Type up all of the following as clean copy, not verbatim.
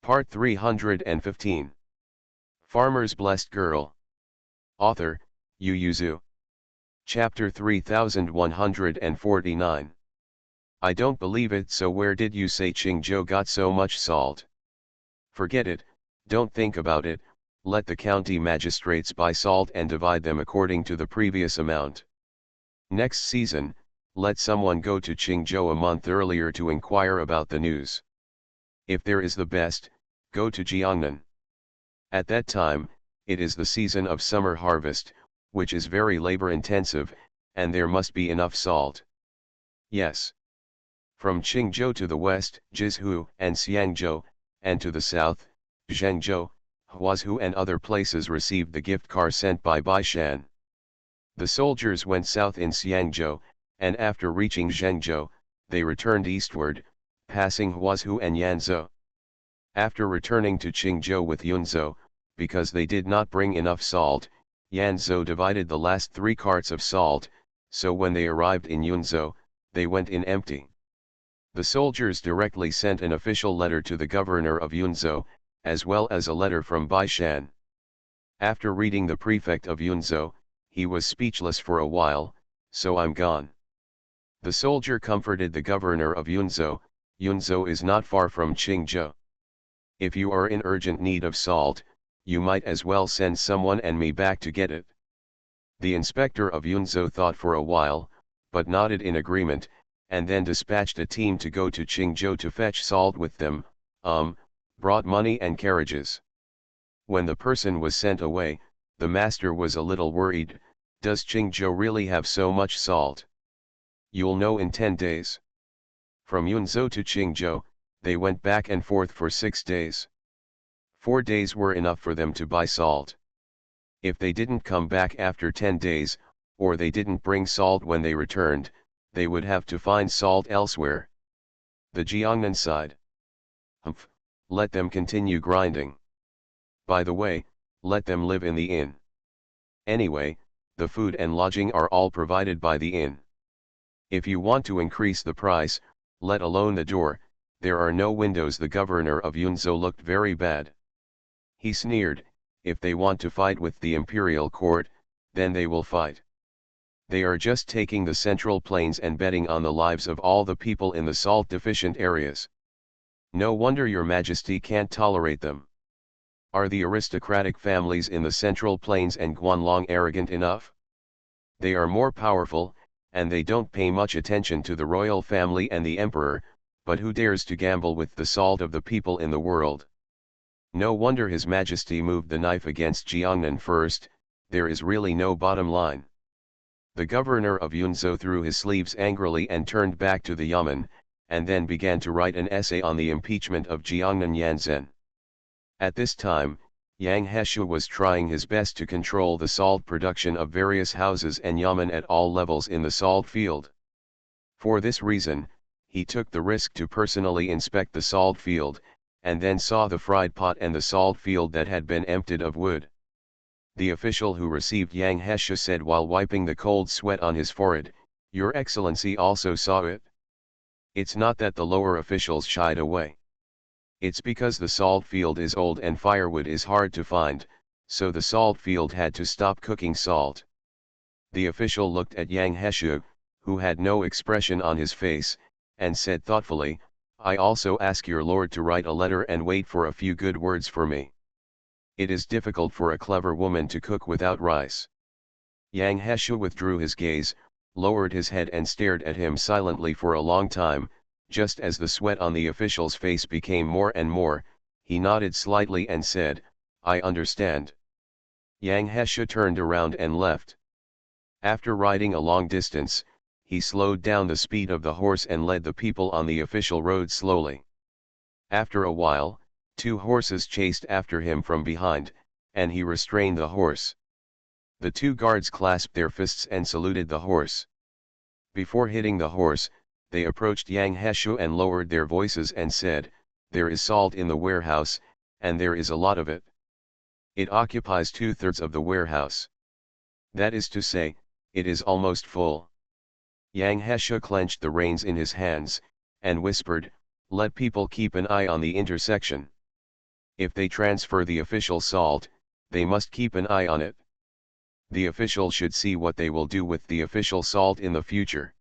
Part 315. Farmer's Blessed Girl. Author, Yu Yuzu. Chapter 3149. I don't believe it, so where did you say Qingzhou got so much salt? Forget it, don't think about it, let the county magistrates buy salt and divide them according to the previous amount. Next season, let someone go to Qingzhou a month earlier to inquire about the news. If there is the best, go to Jiangnan. At that time, it is the season of summer harvest, which is very labor-intensive, and there must be enough salt. Yes. From Qingzhou to the west, Jizhu and Xiangzhou, and to the south, Zhengzhou, Huazhu and other places received the gift car sent by Baishan. The soldiers went south in Xiangzhou, and after reaching Zhengzhou, they returned eastward, passing Huazhu and Yanzhou. After returning to Qingzhou with Yunzhou, because they did not bring enough salt, Yanzhou divided the last 3 carts of salt, so when they arrived in Yunzhou, they went in empty. The soldiers directly sent an official letter to the governor of Yunzhou, as well as a letter from Baishan. After reading the prefect of Yunzhou, he was speechless for a while, so I'm gone. The soldier comforted the governor of Yunzhou. Yunzhou is not far from Qingzhou. If you are in urgent need of salt, you might as well send someone and me back to get it. The inspector of Yunzhou thought for a while, but nodded in agreement, and then dispatched a team to go to Qingzhou to fetch salt with them, brought money and carriages. When the person was sent away, the master was a little worried. Does Qingzhou really have so much salt? You'll know in 10 days. From Yunzhou to Qingzhou, they went back and forth for 6 days. 4 days were enough for them to buy salt. If they didn't come back after 10 days, or they didn't bring salt when they returned, they would have to find salt elsewhere. The Jiangnan sighed. Humph, let them continue grinding. By the way, let them live in the inn. Anyway, the food and lodging are all provided by the inn. If you want to increase the price, let alone the door, there are no windows. The governor of Yunzhou looked very bad. He sneered, if they want to fight with the imperial court, then they will fight. They are just taking the central plains and betting on the lives of all the people in the salt-deficient areas. No wonder your majesty can't tolerate them. Are the aristocratic families in the central plains and Guanlong arrogant enough? They are more powerful, and they don't pay much attention to the royal family and the emperor, but who dares to gamble with the salt of the people in the world? No wonder His Majesty moved the knife against Jiangnan first. There is really no bottom line. The governor of Yunzhou threw his sleeves angrily and turned back to the yamen, and then began to write an essay on the impeachment of Jiangnan Yanzhen. At this time, Yang Heshu was trying his best to control the salt production of various houses and yamen at all levels in the salt field. For this reason, he took the risk to personally inspect the salt field, and then saw the fried pot and the salt field that had been emptied of wood. The official who received Yang Heshu said while wiping the cold sweat on his forehead, "Your Excellency also saw it?" It's not that the lower officials shied away. It's because the salt field is old and firewood is hard to find, so the salt field had to stop cooking salt. The official looked at Yang Heshu, who had no expression on his face, and said thoughtfully, "I also ask your lord to write a letter and wait for a few good words for me. It is difficult for a clever woman to cook without rice." Yang Heshu withdrew his gaze, lowered his head and stared at him silently for a long time. Just as the sweat on the official's face became more and more, he nodded slightly and said, "I understand." Yang Heshu turned around and left. After riding a long distance, he slowed down the speed of the horse and led the people on the official road slowly. After a while, 2 horses chased after him from behind, and he restrained the horse. The 2 guards clasped their fists and saluted the horse. Before hitting the horse, they approached Yang Heshu and lowered their voices and said, "There is salt in the warehouse, and there is a lot of it. It occupies 2/3 of the warehouse. That is to say, it is almost full." Yang Heshu clenched the reins in his hands, and whispered, "Let people keep an eye on the intersection. If they transfer the official salt, they must keep an eye on it. The official should see what they will do with the official salt in the future.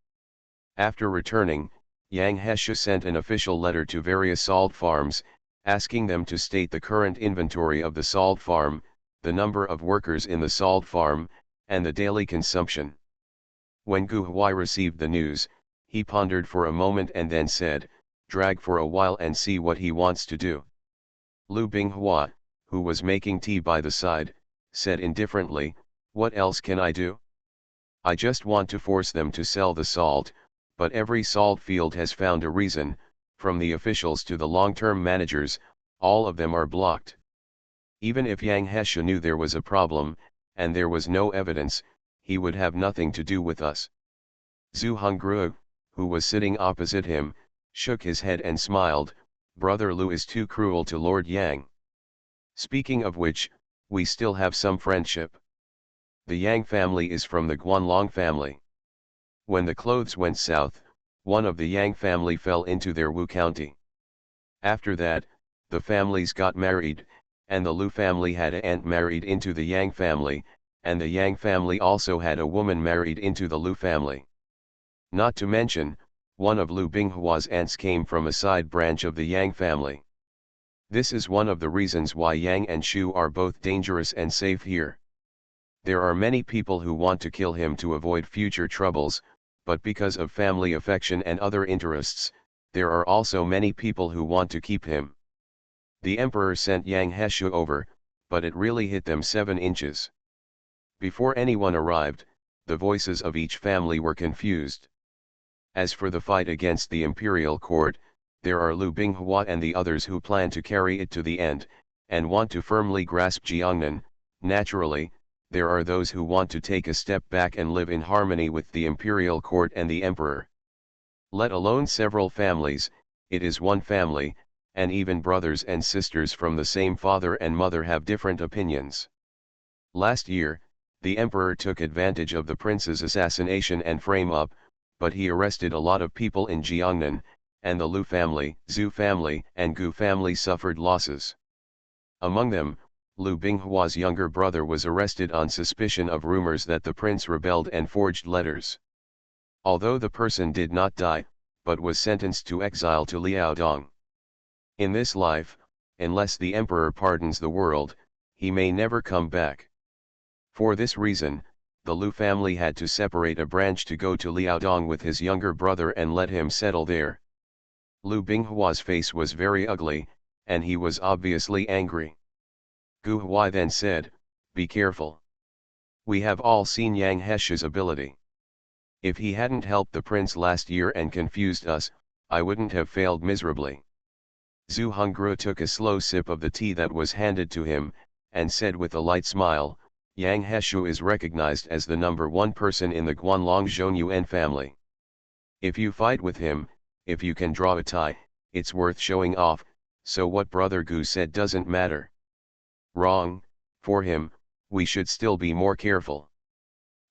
After returning, Yang Heshe sent an official letter to various salt farms, asking them to state the current inventory of the salt farm, the number of workers in the salt farm, and the daily consumption. When Gu Huai received the news, he pondered for a moment and then said, "Drag for a while and see what he wants to do." Lu Binghua, who was making tea by the side, said indifferently, "What else can I do? I just want to force them to sell the salt, but every salt field has found a reason, from the officials to the long-term managers, all of them are blocked. Even if Yang Heshe knew there was a problem, and there was no evidence, he would have nothing to do with us." Zhu Hongruo, who was sitting opposite him, shook his head and smiled, "Brother Lu is too cruel to Lord Yang. Speaking of which, we still have some friendship. The Yang family is from the Guanlong family. When the clothes went south, one of the Yang family fell into their Wu county. After that, the families got married, and the Lu family had an aunt married into the Yang family, and the Yang family also had a woman married into the Lu family. Not to mention, one of Lu Binghua's aunts came from a side branch of the Yang family. This is one of the reasons why Yang and Shu are both dangerous and safe here. There are many people who want to kill him to avoid future troubles, but because of family affection and other interests, there are also many people who want to keep him. The emperor sent Yang Heshe over, but it really hit them 7 inches. Before anyone arrived, the voices of each family were confused. As for the fight against the imperial court, there are Lu Binghua and the others who plan to carry it to the end, and want to firmly grasp Jiangnan. Naturally, there are those who want to take a step back and live in harmony with the imperial court and the emperor. Let alone several families, it is one family, and even brothers and sisters from the same father and mother have different opinions. Last year, the emperor took advantage of the prince's assassination and frame up, but he arrested a lot of people in Jiangnan, and the Lu family, Zhu family, and Gu family suffered losses. Among them, Lu Binghua's younger brother was arrested on suspicion of rumors that the prince rebelled and forged letters. Although the person did not die, but was sentenced to exile to Liaodong. In this life, unless the emperor pardons the world, he may never come back. For this reason, the Lu family had to separate a branch to go to Liaodong with his younger brother and let him settle there. Lu Binghua's face was very ugly, and he was obviously angry. Gu Huai then said, "Be careful. We have all seen Yang Heshe's ability. If he hadn't helped the prince last year and confused us, I wouldn't have failed miserably." Zhu Hongruo took a slow sip of the tea that was handed to him, and said with a light smile, "Yang Heshe is recognized as the #1 person in the Guanlong Zhonyuan family. If you fight with him, if you can draw a tie, it's worth showing off, so what Brother Gu said doesn't matter. Wrong, for him, we should still be more careful."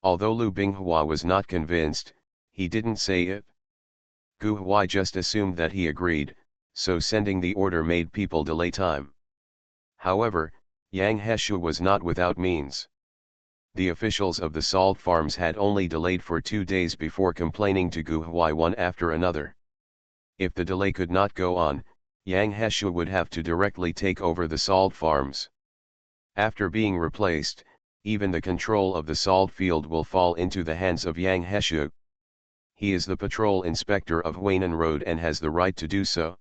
Although Lu Binghua was not convinced, he didn't say it. Gu Huai just assumed that he agreed, so sending the order made people delay time. However, Yang Heshe was not without means. The officials of the salt farms had only delayed for 2 days before complaining to Gu Huai one after another. If the delay could not go on, Yang Heshe would have to directly take over the salt farms. After being replaced, even the control of the salt field will fall into the hands of Yang Heshe. He is the patrol inspector of Huainan Road and has the right to do so.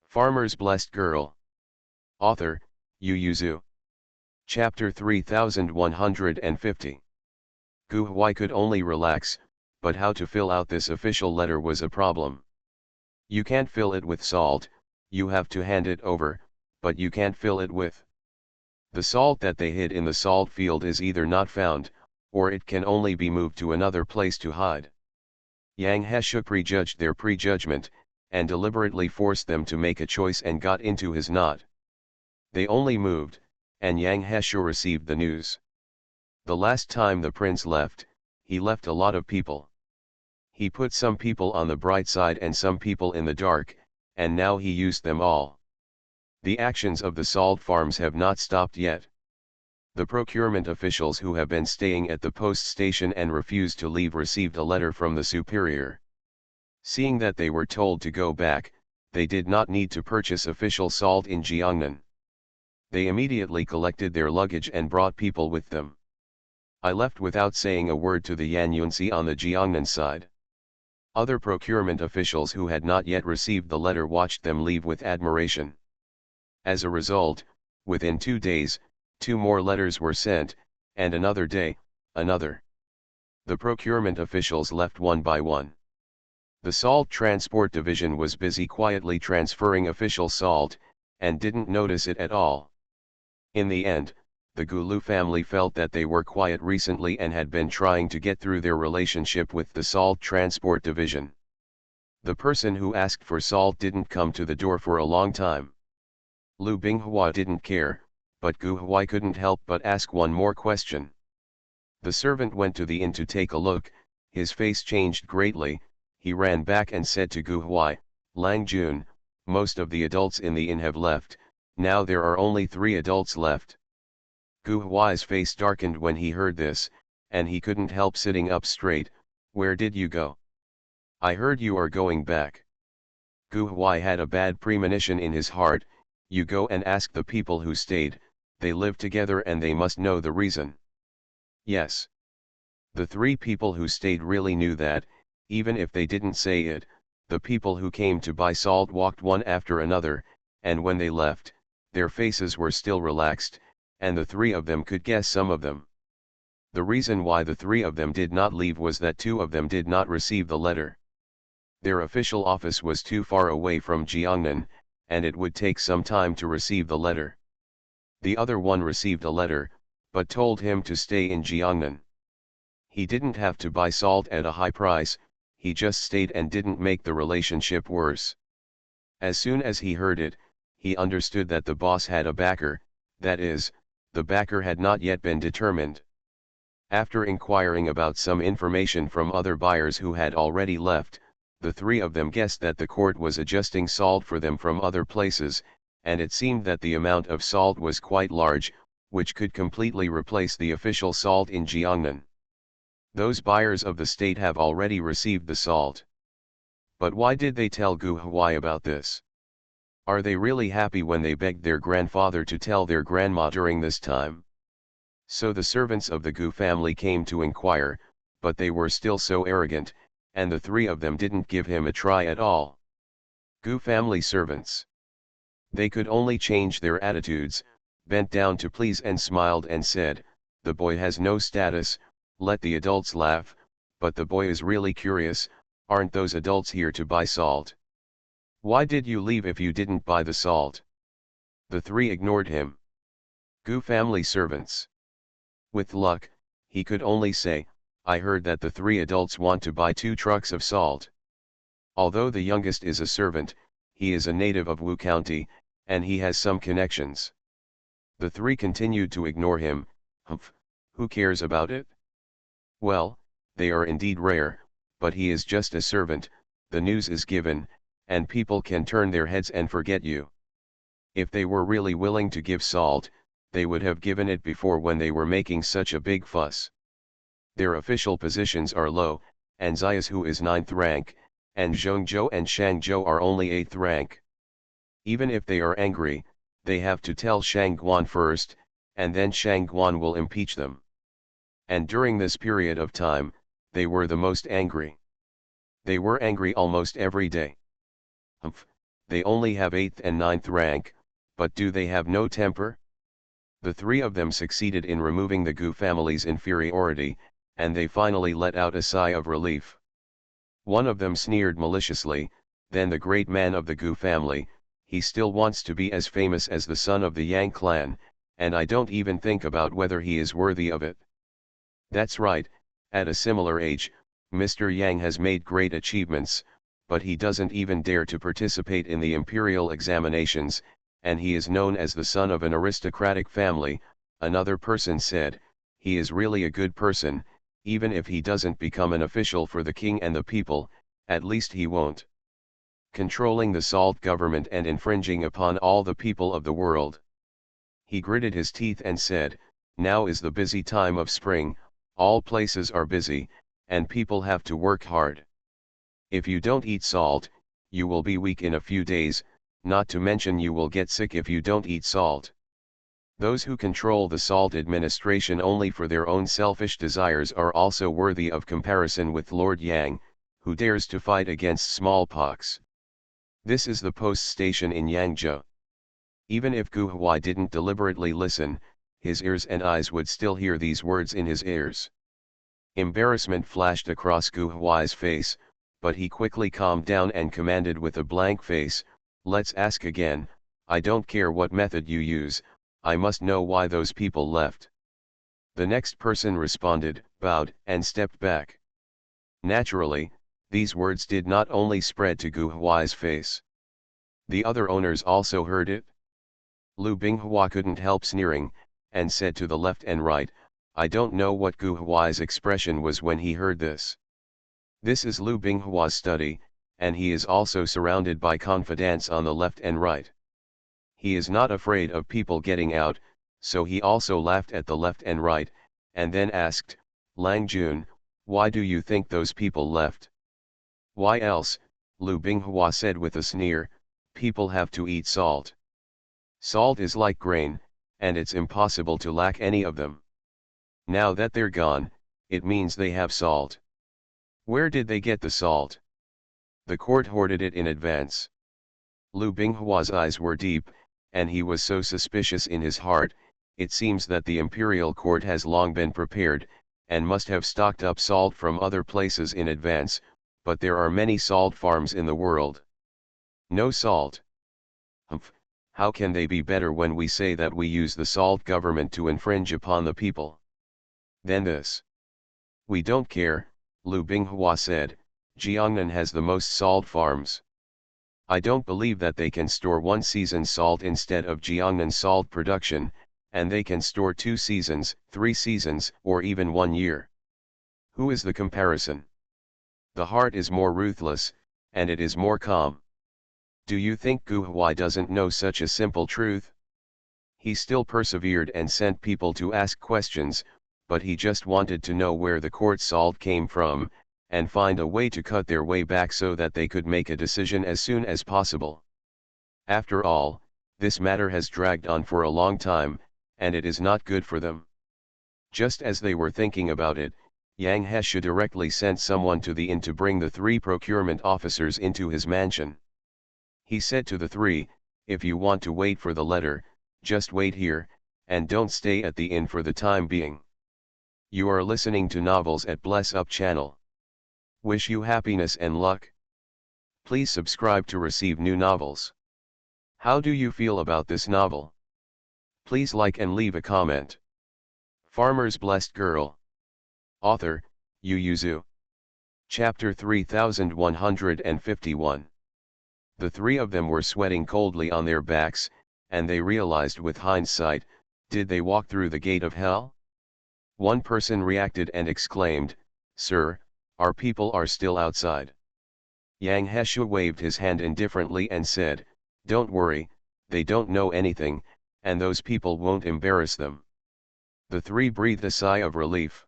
Farmer's Blessed Girl. Author, Yu Yuzu. Chapter 3150. Gu Huai could only relax, but how to fill out this official letter was a problem. You can't fill it with salt, you have to hand it over, but you can't fill it with. The salt that they hid in the salt field is either not found, or it can only be moved to another place to hide. Yang Heshe prejudged their prejudgment, and deliberately forced them to make a choice and got into his knot. They only moved, and Yang Heshe received the news. The last time the prince left, he left a lot of people. He put some people on the bright side and some people in the dark, and now he used them all. The actions of the salt farms have not stopped yet. The procurement officials who have been staying at the post station and refused to leave received a letter from the superior. Seeing that they were told to go back, they did not need to purchase official salt in Jiangnan. They immediately collected their luggage and brought people with them. I left without saying a word to the Yanyunsi on the Jiangnan side. Other procurement officials who had not yet received the letter watched them leave with admiration. As a result, within 2 days, 2 more letters were sent, and another day, another. The procurement officials left one by one. The Salt Transport Division was busy quietly transferring official salt, and didn't notice it at all. In the end, the Gulu family felt that they were quiet recently and had been trying to get through their relationship with the Salt Transport Division. The person who asked for salt didn't come to the door for a long time. Lu Binghua didn't care, but Gu Huai couldn't help but ask one more question. The servant went to the inn to take a look. His face changed greatly. He ran back and said to Gu Huai, "Lang Jun, most of the adults in the inn have left, now there are only 3 adults left." Gu Huai's face darkened when he heard this, and he couldn't help sitting up straight. "Where did you go? I heard you are going back." Gu Huai had a bad premonition in his heart. "You go and ask the people who stayed, they live together and they must know the reason." Yes. The 3 people who stayed really knew that, even if they didn't say it, the people who came to buy salt walked one after another, and when they left, their faces were still relaxed, and the 3 of them could guess some of them. The reason why the 3 of them did not leave was that 2 of them did not receive the letter. Their official office was too far away from Jiangnan, and it would take some time to receive the letter. The other one received a letter, but told him to stay in Jiangnan. He didn't have to buy salt at a high price, he just stayed and didn't make the relationship worse. As soon as he heard it, he understood that the boss had a backer, that is, the backer had not yet been determined. After inquiring about some information from other buyers who had already left, the 3 of them guessed that the court was adjusting salt for them from other places, and it seemed that the amount of salt was quite large, which could completely replace the official salt in Jiangnan. Those buyers of the state have already received the salt. But why did they tell Gu Huai about this? Are they really happy when they begged their grandfather to tell their grandma during this time? So the servants of the Gu family came to inquire, but they were still so arrogant, and the 3 of them didn't give him a try at all. Gu family servants. They could only change their attitudes, bent down to please and smiled and said, "The boy has no status, let the adults laugh, but the boy is really curious, aren't those adults here to buy salt? Why did you leave if you didn't buy the salt?" The 3 ignored him. Gu family servants. With luck, he could only say, "I heard that the 3 adults want to buy 2 trucks of salt." Although the youngest is a servant, he is a native of Wu County, and he has some connections. The 3 continued to ignore him. "Humph, who cares about it? Well, they are indeed rare, but he is just a servant, the news is given, and people can turn their heads and forget you." If they were really willing to give salt, they would have given it before when they were making such a big fuss. Their official positions are low, and Zayas who is 9th rank, and Zhongzhou and Shangzhou are only 8th rank. Even if they are angry, they have to tell Shangguan first, and then Shangguan will impeach them. And during this period of time, they were the most angry. They were angry almost every day. Humph, they only have 8th and 9th rank, but do they have no temper? The 3 of them succeeded in removing the Gu family's inferiority, and they finally let out a sigh of relief. One of them sneered maliciously, "Then the great man of the Gu family, he still wants to be as famous as the son of the Yang clan, and I don't even think about whether he is worthy of it." That's right, at a similar age, Mr. Yang has made great achievements, but he doesn't even dare to participate in the imperial examinations, and he is known as the son of an aristocratic family. Another person said, "He is really a good person, even if he doesn't become an official for the king and the people, at least he won't." controlling the salt government and infringing upon all the people of the world. He gritted his teeth and said, "Now is the busy time of spring, all places are busy, and people have to work hard. If you don't eat salt, you will be weak in a few days, not to mention you will get sick if you don't eat salt. Those who control the salt administration only for their own selfish desires are also worthy of comparison with Lord Yang, who dares to fight against smallpox." This is the post station in Yangzhou. Even if Gu Huai didn't deliberately listen, his ears and eyes would still hear these words in his ears. Embarrassment flashed across Gu Huai's face, but he quickly calmed down and commanded with a blank face, "Let's ask again. I don't care what method you use, I must know why those people left." The next person responded, bowed, and stepped back. Naturally, these words did not only spread to Gu Huai's face. The other owners also heard it. Lu Binghua couldn't help sneering, and said to the left and right, "I don't know what Gu Huai's expression was when he heard this. This is Lu Binghua's study, and he is also surrounded by confidants on the left and right. He is not afraid of people getting out, so he also laughed at the left and right, and then asked, "Lang Jun, why do you think those people left?" "Why else," Lu Binghua said with a sneer, "people have to eat salt. Salt is like grain, and it's impossible to lack any of them. Now that they're gone, it means they have salt. Where did they get the salt? The court hoarded it in advance." Lu Binghua's eyes were deep, and he was so suspicious in his heart. It seems that the imperial court has long been prepared, and must have stocked up salt from other places in advance, but there are many salt farms in the world. No salt. Humph, how can they be better when we say that we use the salt government to infringe upon the people? Then this. "We don't care," Lu Binghua said, "Jiangnan has the most salt farms. I don't believe that they can store one season's salt instead of Jiangnan salt production, and they can store 2 seasons, 3 seasons, or even 1 year. Who is the comparison? The heart is more ruthless, and it is more calm. Do you think Gu Huai doesn't know such a simple truth?" He still persevered and sent people to ask questions, but he just wanted to know where the court salt came from, and find a way to cut their way back so that they could make a decision as soon as possible. After all, this matter has dragged on for a long time, and it is not good for them. Just as they were thinking about it, Yang Hesha directly sent someone to the inn to bring the 3 procurement officers into his mansion. He said to the 3, "If you want to wait for the letter, just wait here, and don't stay at the inn for the time being." You are listening to Novels at Bless Up channel. Wish you happiness and luck. Please subscribe to receive new novels. How do you feel about this novel? Please like and leave a comment. Farmer's Blessed Girl. Author, Yu Yuzu. Chapter 3151. The 3 of them were sweating coldly on their backs, and they realized with hindsight, did they walk through the gate of hell? One person reacted and exclaimed, "Sir, our people are still outside." Yang Hesha waved his hand indifferently and said, "Don't worry, they don't know anything, and those people won't embarrass them." The 3 breathed a sigh of relief.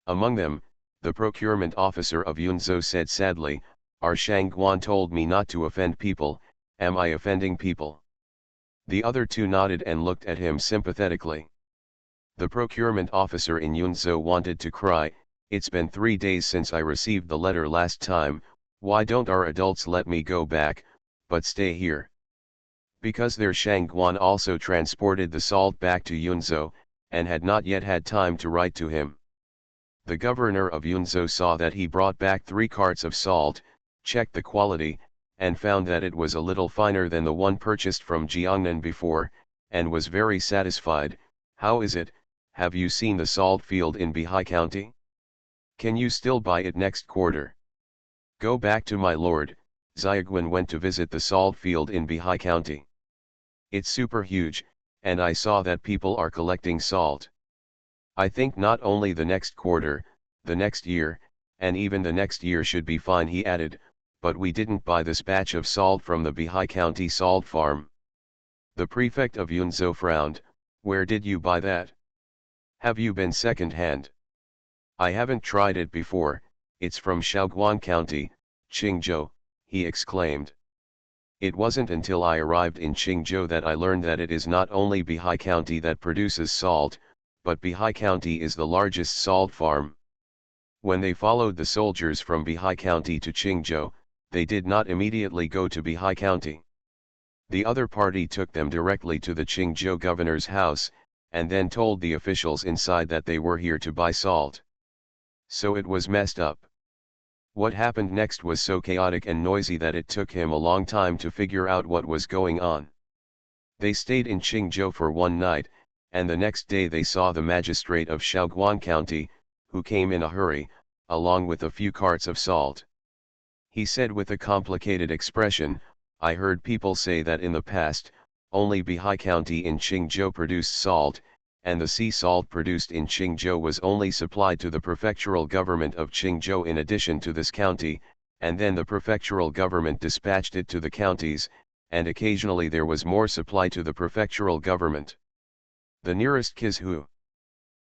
Among them, the procurement officer of Yunzhou said sadly, "Our Shangguan told me not to offend people, am I offending people?" The other 2 nodded and looked at him sympathetically. The procurement officer in Yunzhou wanted to cry, "It's been 3 days since I received the letter last time, why don't our adults let me go back, but stay here?" Because their Shangguan also transported the salt back to Yunzhou, and had not yet had time to write to him. The governor of Yunzhou saw that he brought back 3 carts of salt, checked the quality, and found that it was a little finer than the one purchased from Jiangnan before, and was very satisfied. "How is it? Have you seen the salt field in Bihai County? Can you still buy it next quarter?" "Go back to my lord." Xiaoguan went to visit the salt field in Bihai County. "It's super huge, and I saw that people are collecting salt. I think not only the next quarter, the next year, and even the next year should be fine," he added, but we didn't buy this batch of salt from the Bihai County salt farm. The prefect of Yunzhou frowned. Where did you buy that? Have you been second-hand? I haven't tried it before, it's from Shaoguan County, Qingzhou, he exclaimed. It wasn't until I arrived in Qingzhou that I learned that it is not only Bihai County that produces salt, but Bihai County is the largest salt farm. When they followed the soldiers from Bihai County to Qingzhou, they did not immediately go to Bihai County. The other party took them directly to the Qingzhou governor's house, and then told the officials inside that they were here to buy salt. So it was messed up. What happened next was so chaotic and noisy that it took him a long time to figure out what was going on. They stayed in Qingzhou for one night, and the next day they saw the magistrate of Shaoguan County, who came in a hurry, along with a few carts of salt. He said with a complicated expression, I heard people say that in the past, only Bihai County in Qingzhou produced salt, and the sea salt produced in Qingzhou was only supplied to the prefectural government of Qingzhou in addition to this county, and then the prefectural government dispatched it to the counties, and occasionally there was more supply to the prefectural government. The nearest Kizhu.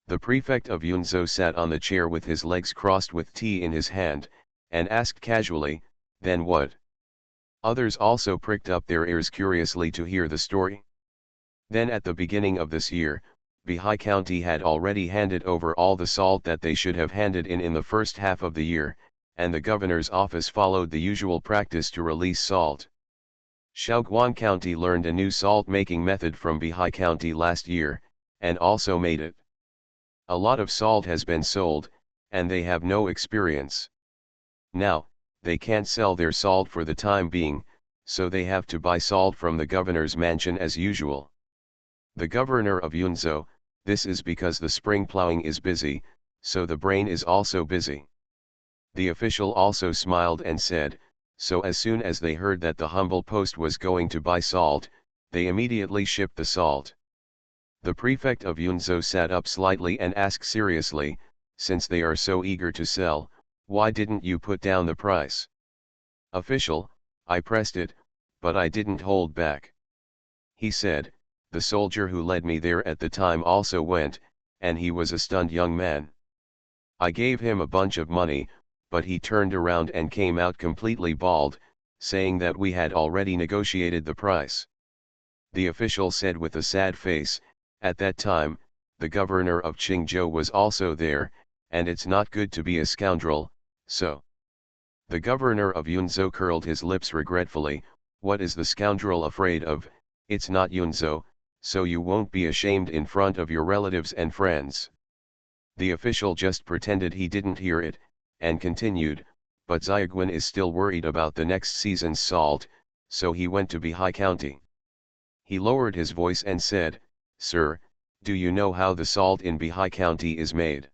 The prefect of Yunzhou sat on the chair with his legs crossed with tea in his hand, and asked casually, then what? Others also pricked up their ears curiously to hear the story. Then at the beginning of this year, Bihai County had already handed over all the salt that they should have handed in the first half of the year, and the governor's office followed the usual practice to release salt. Shaoguan County learned a new salt-making method from Bihai County last year, and also made it. A lot of salt has been sold, and they have no experience. Now, they can't sell their salt for the time being, so they have to buy salt from the governor's mansion as usual. The governor of Yunzhou, this is because the spring plowing is busy, so the brain is also busy. The official also smiled and said, so as soon as they heard that the humble post was going to buy salt, they immediately shipped the salt. The prefect of Yunzhou sat up slightly and asked seriously, since they are so eager to sell, why didn't you put down the price? Official, I pressed it, but I didn't hold back. He said. The soldier who led me there at the time also went, and he was a stunned young man. I gave him a bunch of money, but he turned around and came out completely bald, saying that we had already negotiated the price. The official said with a sad face, at that time, the governor of Qingzhou was also there, and it's not good to be a scoundrel, so. The governor of Yunzhou curled his lips regretfully, what is the scoundrel afraid of? It's not Yunzhou, so you won't be ashamed in front of your relatives and friends. The official just pretended he didn't hear it, and continued, but Xiaoguan is still worried about the next season's salt, so he went to Bihai County. He lowered his voice and said, Sir, do you know how the salt in Bihai County is made?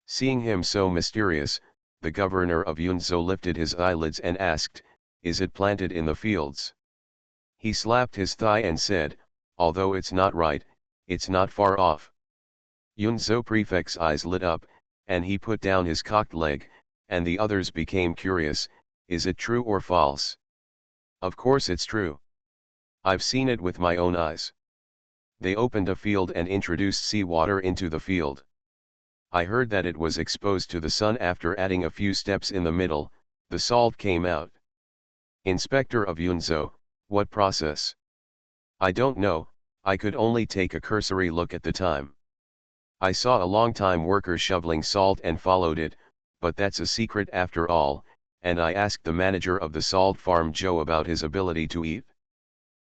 Seeing him so mysterious, the governor of Yunzhou lifted his eyelids and asked, is it planted in the fields? He slapped his thigh and said, although it's not right, it's not far off. Yunzhou prefect's eyes lit up, and he put down his cocked leg, and the others became curious, is it true or false? Of course it's true. I've seen it with my own eyes. They opened a field and introduced seawater into the field. I heard that it was exposed to the sun after adding a few steps in the middle, the salt came out. Inspector of Yunzhou, what process? I don't know, I could only take a cursory look at the time. I saw a long-time worker shoveling salt and followed it, but that's a secret after all, and I asked the manager of the salt farm Joe about his ability to eat.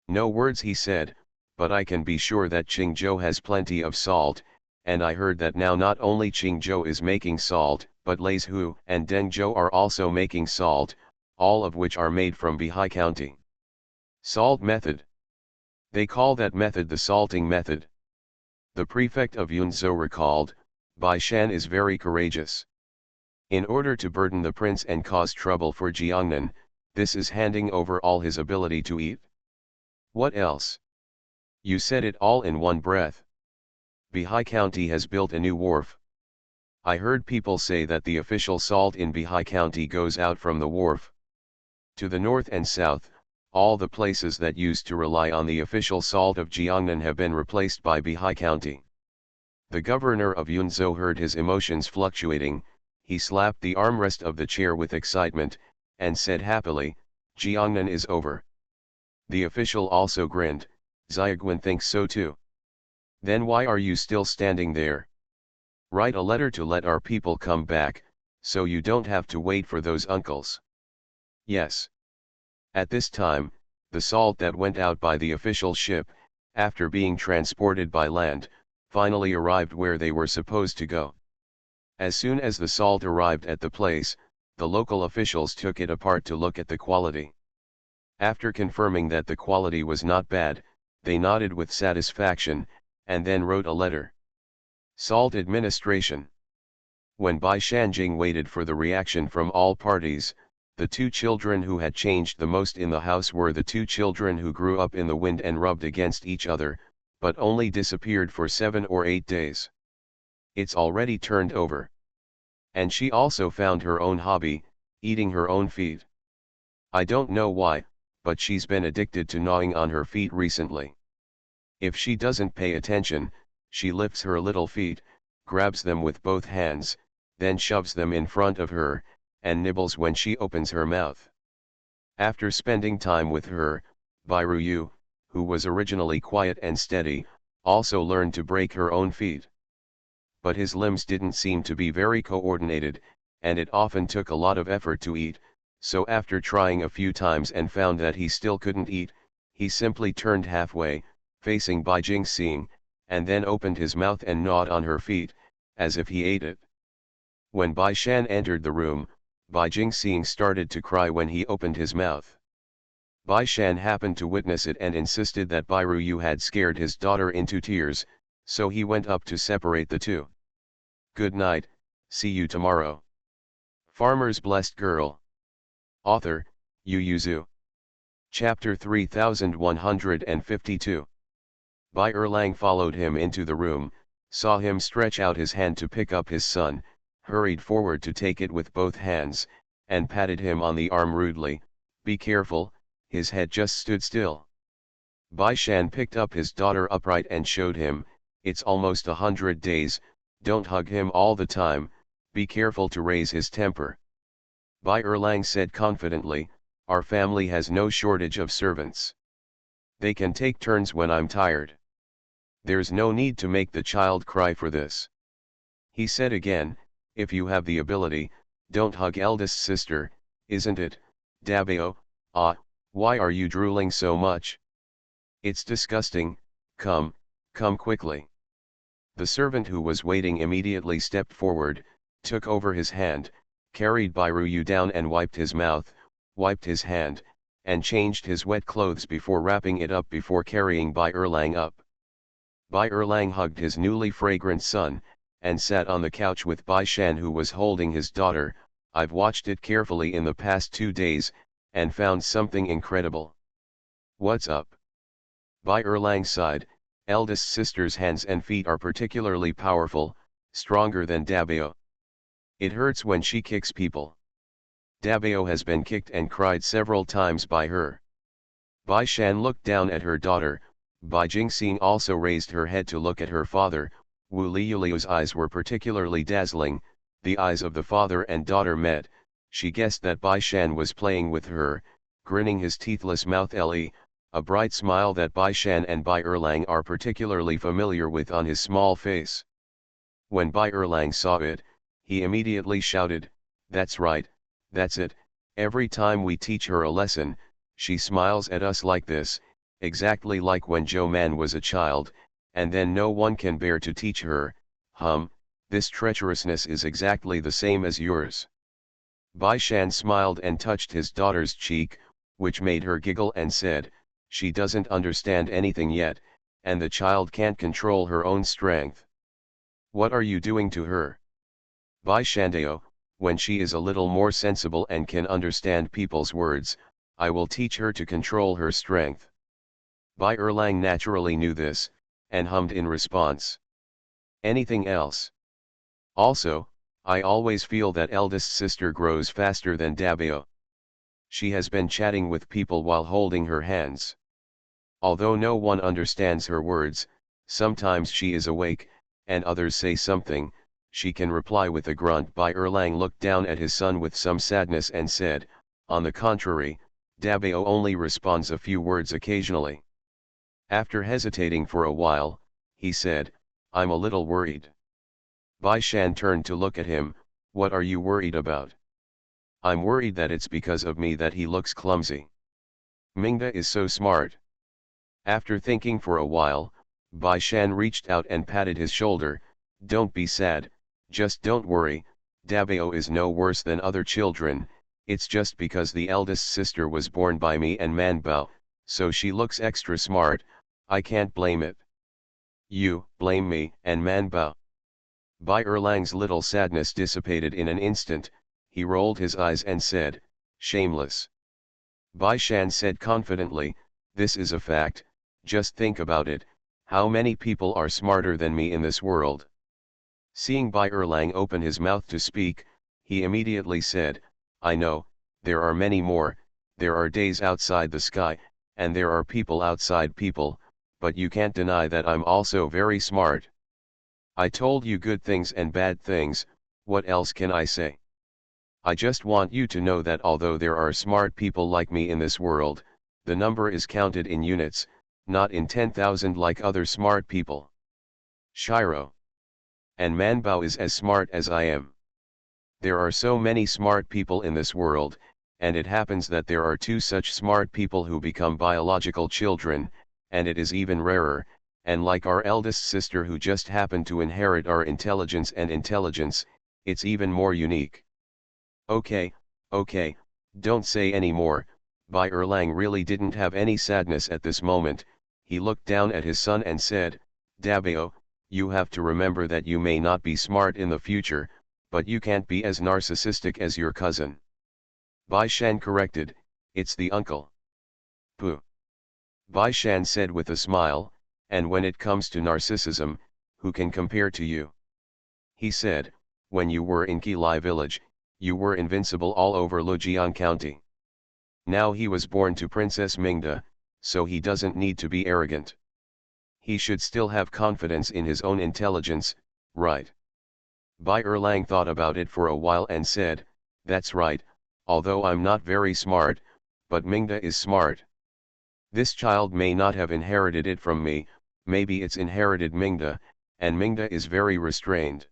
No words he said, but I can be sure that Qingzhou has plenty of salt, and I heard that now not only Qingzhou is making salt, but Leizhou and Dengzhou are also making salt, all of which are made from Bihai County. Salt method. They call that method the salting method. The prefect of Yunzhou recalled, Bai Shan is very courageous. In order to burden the prince and cause trouble for Jiangnan, this is handing over all his ability to eat. What else? You said it all in one breath. Bihai County has built a new wharf. I heard people say that the official salt in Bihai County goes out from the wharf. To the north and south, all the places that used to rely on the official salt of Jiangnan have been replaced by Bihai County. The governor of Yunzhou heard his emotions fluctuating. He slapped the armrest of the chair with excitement, and said happily, "Jiangnan is over." The official also grinned, "Xiaoguan thinks so too." "Then why are you still standing there? Write a letter to let our people come back, so you don't have to wait for those uncles." Yes. At this time, the salt that went out by the official ship, after being transported by land, finally arrived where they were supposed to go. As soon as the salt arrived at the place, the local officials took it apart to look at the quality. After confirming that the quality was not bad, they nodded with satisfaction, and then wrote a letter. Salt Administration. When Bai Shanjing waited for the reaction from all parties, the two children who had changed the most in the house were the two children who grew up in the wind and rubbed against each other, but only disappeared for 7 or 8 days. It's already turned over. And she also found her own hobby, eating her own feet. I don't know why, but she's been addicted to gnawing on her feet recently. If she doesn't pay attention, she lifts her little feet, grabs them with both hands, then shoves them in front of her, and nibbles when she opens her mouth. After spending time with her, Bairuyu, who was originally quiet and steady, also learned to break her own feet. But his limbs didn't seem to be very coordinated, and it often took a lot of effort to eat, so after trying a few times and found that he still couldn't eat, he simply turned halfway, facing Bai Jingxing, and then opened his mouth and gnawed on her feet, as if he ate it. When Bai Shan entered the room, Bai Jingxing started to cry when he opened his mouth. Bai Shan happened to witness it and insisted that Bairuyu had scared his daughter into tears, so he went up to separate the two. Good night, see you tomorrow. Farmer's Blessed Girl. Author, Yu Yuzu. Chapter 3152. Bai Erlang followed him into the room, saw him stretch out his hand to pick up his son, hurried forward to take it with both hands, and patted him on the arm rudely. Be careful, his head just stood still. Bai Shan picked up his daughter upright and showed him, it's almost 100 days, don't hug him all the time, be careful to raise his temper. Bai Erlang said confidently, our family has no shortage of servants. They can take turns when I'm tired. There's no need to make the child cry for this. He said again, if you have the ability, don't hug eldest sister, isn't it, Dabeo? Ah, why are you drooling so much? It's disgusting, come quickly. The servant who was waiting immediately stepped forward, took over his hand, carried Bairuyu down and wiped his mouth, wiped his hand, and changed his wet clothes before wrapping it up before carrying Bai Erlang up. Bai Erlang hugged his newly fragrant son, and sat on the couch with Bai Shan who was holding his daughter. I've watched it carefully in the past 2 days, and found something incredible. What's up? Bai Erlang sighed, eldest sister's hands and feet are particularly powerful, stronger than Dabeo. It hurts when she kicks people. Dabeo has been kicked and cried several times by her. Bai Shan looked down at her daughter. Bai Jingxing also raised her head to look at her father. Wu Liuliu's eyes were particularly dazzling. The eyes of the father and daughter met. She guessed that Bai Shan was playing with her, grinning his teethless mouth, a bright smile that Bai Shan and Bai Erlang are particularly familiar with on his small face. When Bai Erlang saw it, he immediately shouted, that's right, that's it, every time we teach her a lesson, she smiles at us like this, exactly like when Zhou Man was a child, and then no one can bear to teach her. This treacherousness is exactly the same as yours. Bai Shan smiled and touched his daughter's cheek, which made her giggle and said, she doesn't understand anything yet, and the child can't control her own strength. What are you doing to her? Bai Shandao, when she is a little more sensible and can understand people's words, I will teach her to control her strength. Bai Erlang naturally knew this, and hummed in response. Anything else? Also, I always feel that eldest sister grows faster than Dabeo. She has been chatting with people while holding her hands. Although no one understands her words, sometimes she is awake, and others say something, she can reply with a grunt. Bai Erlang looked down at his son with some sadness and said, on the contrary, Dabao only responds a few words occasionally. After hesitating for a while, he said, I'm a little worried. Bai Shan turned to look at him. What are you worried about? I'm worried that it's because of me that he looks clumsy. Mingda is so smart. After thinking for a while, Bai Shan reached out and patted his shoulder. Don't be sad, just don't worry, Dabao is no worse than other children, it's just because the eldest sister was born by me and Manbao, so she looks extra smart, I can't blame it. You blame me and Manbao. Bai Erlang's little sadness dissipated in an instant, he rolled his eyes and said, shameless. Bai Shan said confidently, this is a fact, just think about it, how many people are smarter than me in this world? Seeing Bai Erlang open his mouth to speak, he immediately said, I know, there are many more, there are days outside the sky, and there are people outside people, but you can't deny that I'm also very smart. I told you good things and bad things, what else can I say? I just want you to know that although there are smart people like me in this world, the number is counted in units, not in 10,000 like other smart people. Shiro. And Manbao is as smart as I am. There are so many smart people in this world, and it happens that there are two such smart people who become biological children, and it is even rarer, and like our eldest sister who just happened to inherit our intelligence and intelligence, it's even more unique. Okay, don't say any more. Bai Erlang really didn't have any sadness at this moment, he looked down at his son and said, Dabao, you have to remember that you may not be smart in the future, but you can't be as narcissistic as your cousin. Bai Shan corrected, it's the uncle. Pooh. Bai Shan said with a smile, and when it comes to narcissism, who can compare to you? He said, when you were in Qilai village, you were invincible all over Lujiang County. Now he was born to Princess Mingda, so he doesn't need to be arrogant. He should still have confidence in his own intelligence, right? Bai Erlang thought about it for a while and said, that's right, although I'm not very smart, but Mingda is smart. This child may not have inherited it from me, maybe it's inherited Mingda, and Mingda is very restrained.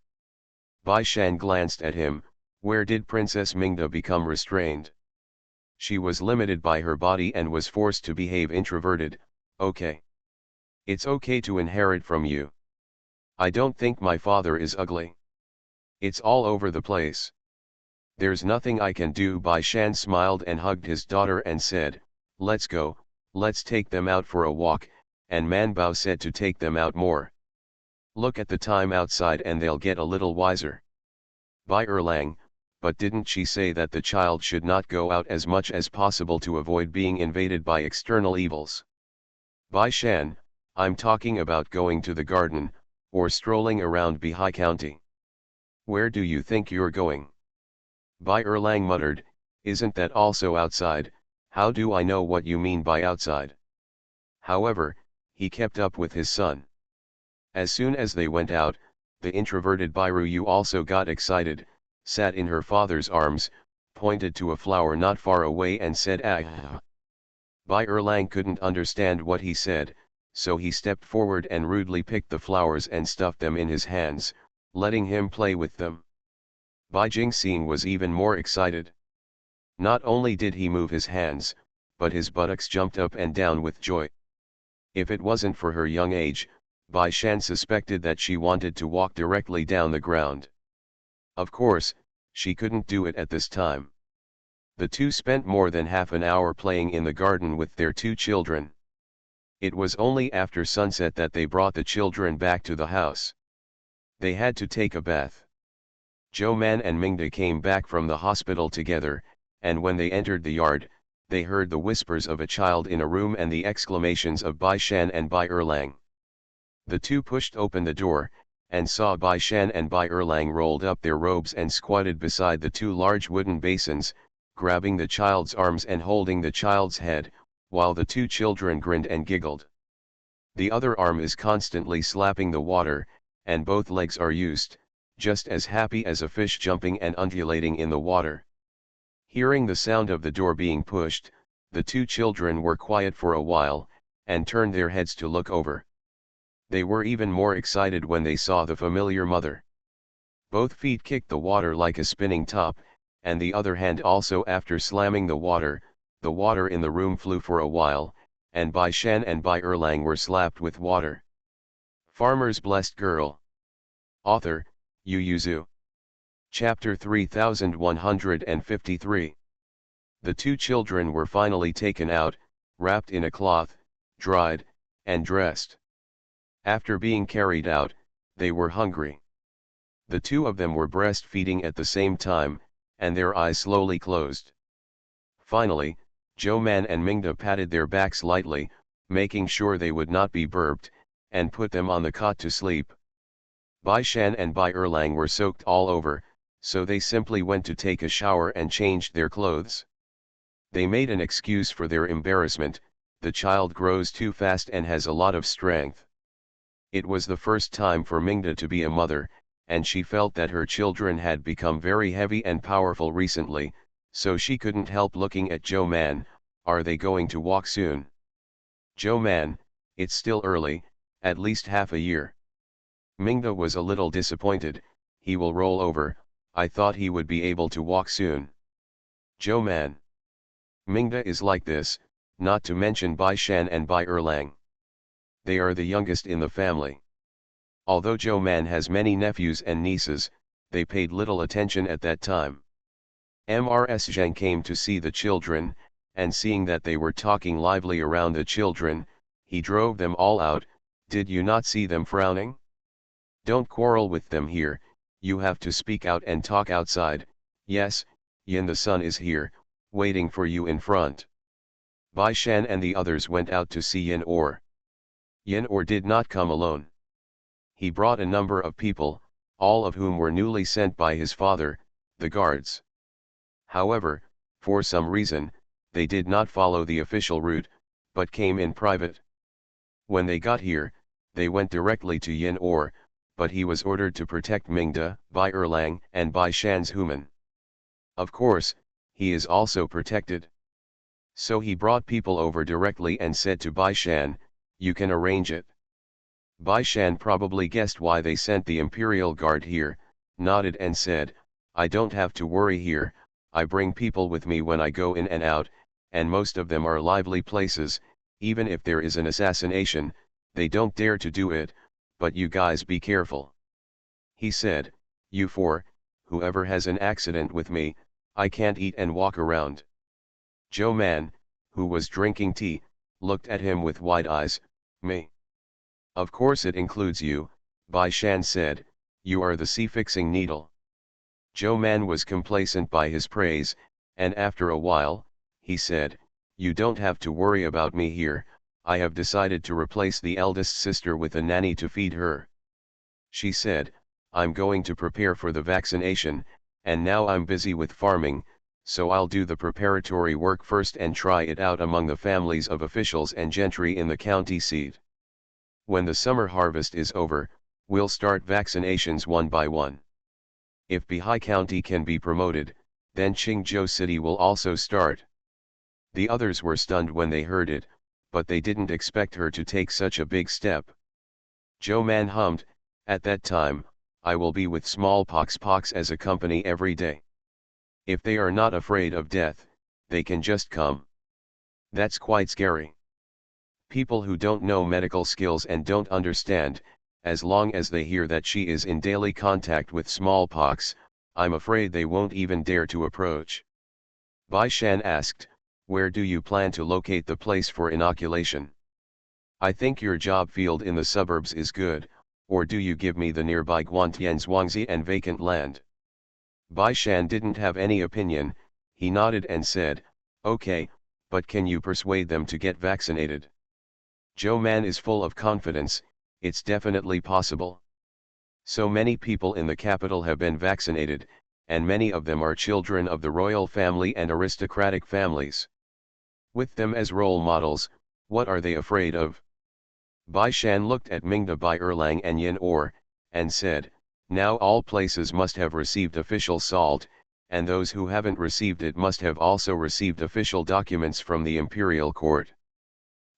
Bai Shan glanced at him, where did Princess Mingda become restrained? She was limited by her body and was forced to behave introverted, okay. It's okay to inherit from you. I don't think my father is ugly. It's all over the place. There's nothing I can do. Bai Shan smiled and hugged his daughter and said, let's go, let's take them out for a walk, and Manbao said to take them out more. Look at the time outside and they'll get a little wiser. Bai Erlang, but didn't she say that the child should not go out as much as possible to avoid being invaded by external evils? Bai Shan, I'm talking about going to the garden, or strolling around Bihai County. Where do you think you're going? Bai Erlang muttered, isn't that also outside? How do I know what you mean by outside? However, he kept up with his son. As soon as they went out, the introverted Bairu also got excited, sat in her father's arms, pointed to a flower not far away and said ah. Bai Erlang couldn't understand what he said, so he stepped forward and rudely picked the flowers and stuffed them in his hands, letting him play with them. Bai Jingxing was even more excited. Not only did he move his hands, but his buttocks jumped up and down with joy. If it wasn't for her young age, Bai Shan suspected that she wanted to walk directly down the ground. Of course, she couldn't do it at this time. The two spent more than half an hour playing in the garden with their two children. It was only after sunset that they brought the children back to the house. They had to take a bath. Zhou Man and Mingda came back from the hospital together, and when they entered the yard, they heard the whispers of a child in a room and the exclamations of Bai Shan and Bai Erlang. The two pushed open the door, and saw Bai Shan and Bai Erlang rolled up their robes and squatted beside the two large wooden basins, grabbing the child's arms and holding the child's head, while the two children grinned and giggled. The other arm is constantly slapping the water, and both legs are used, just as happy as a fish jumping and undulating in the water. Hearing the sound of the door being pushed, the two children were quiet for a while, and turned their heads to look over. They were even more excited when they saw the familiar mother. Both feet kicked the water like a spinning top, and the other hand also. After slamming the water in the room flew for a while, and Bai Shan and Bai Erlang were slapped with water. Farmer's Blessed Girl. Author, Yu Yuzu. Chapter 3153. The two children were finally taken out, wrapped in a cloth, dried, and dressed. After being carried out, they were hungry. The two of them were breastfeeding at the same time, and their eyes slowly closed. Finally, Zhou Man and Mingda patted their backs lightly, making sure they would not be burped, and put them on the cot to sleep. Bai Shan and Bai Erlang were soaked all over, so they simply went to take a shower and changed their clothes. They made an excuse for their embarrassment: the child grows too fast and has a lot of strength. It was the first time for Mingda to be a mother, and she felt that her children had become very heavy and powerful recently, so she couldn't help looking at Zhou Man. Are they going to walk soon? Zhou Man, it's still early, at least half a year. Mingda was a little disappointed. He will roll over, I thought he would be able to walk soon. Zhou Man. Mingda is like this, not to mention Bai Shan and Bai Erlang. They are the youngest in the family. Although Zhou Man has many nephews and nieces, they paid little attention at that time. Mrs. Zhang came to see the children, and seeing that they were talking lively around the children, he drove them all out. Did you not see them frowning? Don't quarrel with them here, you have to speak out and talk outside. Yes, Yin the son is here, waiting for you in front. Bai Shan and the others went out to see Yin Or. Yin Or did not come alone. He brought a number of people, all of whom were newly sent by his father, the guards. However, for some reason, they did not follow the official route, but came in private. When they got here, they went directly to Yin Or, but he was ordered to protect Mingda, Bai Erlang, and Bai Shan's human. Of course, he is also protected. So he brought people over directly and said to Bai Shan, you can arrange it. Bai Shan probably guessed why they sent the Imperial Guard here, nodded and said, I don't have to worry here, I bring people with me when I go in and out, and most of them are lively places. Even if there is an assassination, they don't dare to do it, but you guys be careful. He said, you four, whoever has an accident with me, I can't eat and walk around. Zhou Man, who was drinking tea, looked at him with wide eyes. Me? Of course it includes you, Bai Shan said, you are the sea-fixing needle. Zhou Man was complacent by his praise, and after a while, he said, you don't have to worry about me here, I have decided to replace the eldest sister with a nanny to feed her. She said, I'm going to prepare for the vaccination, and now I'm busy with farming, so I'll do the preparatory work first and try it out among the families of officials and gentry in the county seat. When the summer harvest is over, we'll start vaccinations one by one. If Bihai County can be promoted, then Qingzhou City will also start. The others were stunned when they heard it, but they didn't expect her to take such a big step. Zhou Man hummed, at that time, I will be with smallpox as a company every day. If they are not afraid of death, they can just come. That's quite scary. People who don't know medical skills and don't understand, as long as they hear that she is in daily contact with smallpox, I'm afraid they won't even dare to approach. Bai Shan asked, where do you plan to locate the place for inoculation? I think your job field in the suburbs is good, or do you give me the nearby Guantian Zhuangzi and vacant land? Bai Shan didn't have any opinion, he nodded and said, okay, but can you persuade them to get vaccinated? Zhou Man is full of confidence, it's definitely possible. So many people in the capital have been vaccinated, and many of them are children of the royal family and aristocratic families. With them as role models, what are they afraid of? Bai Shan looked at Mingda Bai Erlang and Yin Or, and said, now all places must have received official salt, and those who haven't received it must have also received official documents from the imperial court.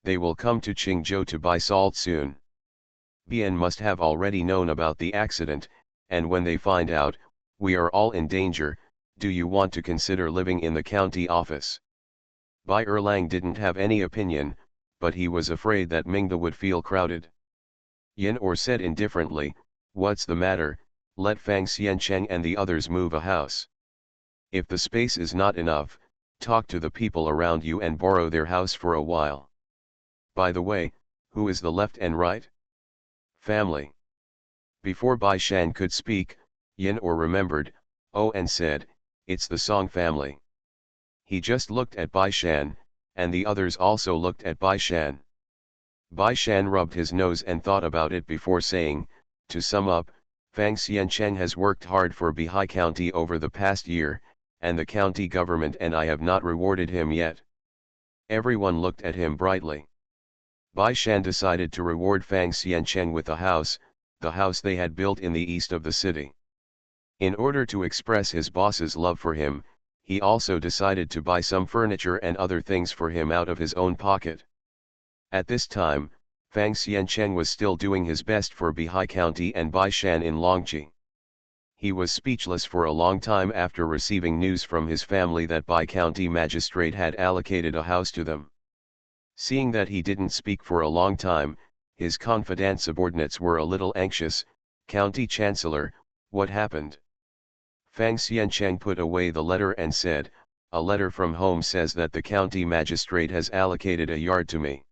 They will come to Qingzhou to buy salt soon. Bian must have already known about the accident, and when they find out, we are all in danger. Do you want to consider living in the county office? Bai Erlang didn't have any opinion, but he was afraid that Mingda would feel crowded. Yin Or said indifferently, what's the matter, let Fang Xiancheng and the others move a house. If the space is not enough, talk to the people around you and borrow their house for a while. By the way, who is the left and right? Family. Before Bai Shan could speak, Yin Or remembered, oh, and said, it's the Song family. He just looked at Bai Shan, and the others also looked at Bai Shan. Bai Shan rubbed his nose and thought about it before saying, to sum up, Fang Xiancheng has worked hard for Bihai County over the past year, and the county government and I have not rewarded him yet. Everyone looked at him brightly. Bai Shan decided to reward Fang Xiancheng with the house they had built in the east of the city. In order to express his boss's love for him, he also decided to buy some furniture and other things for him out of his own pocket. At this time, Fang Xiancheng was still doing his best for Bihai County and Bai Shan in Longqi. He was speechless for a long time after receiving news from his family that Bai County magistrate had allocated a house to them. Seeing that he didn't speak for a long time, his confidant subordinates were a little anxious. County Chancellor, what happened? Fang Xiancheng put away the letter and said, a letter from home says that the county magistrate has allocated a yard to me.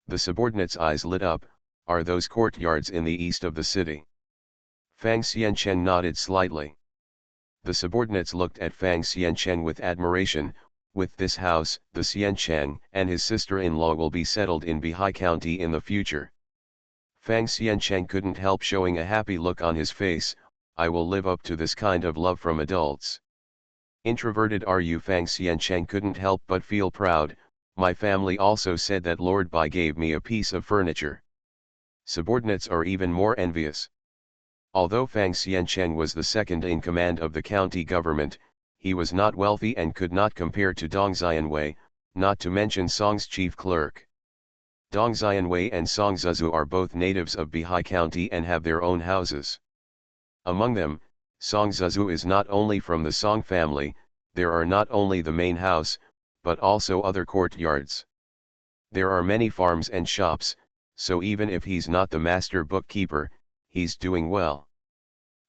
The subordinate's eyes lit up, are those courtyards in the east of the city? Fang Xiancheng nodded slightly. The subordinates looked at Fang Xiancheng with admiration. With this house, the Xiancheng and his sister-in-law will be settled in Bihai County in the future. Fang Xiancheng couldn't help showing a happy look on his face. I will live up to this kind of love from adults. Introverted are you? Fang Xiancheng couldn't help but feel proud. My family also said that Lord Bai gave me a piece of furniture. Subordinates are even more envious. Although Fang Xiancheng was the second in command of the county government, he was not wealthy and could not compare to Dong Xianwei, not to mention Song's chief clerk. Dong Xianwei and Song Zizhu are both natives of Bihai County and have their own houses. Among them, Song Zizhu is not only from the Song family. There are not only the main house, but also other courtyards. There are many farms and shops, so even if he's not the master bookkeeper, he's doing well.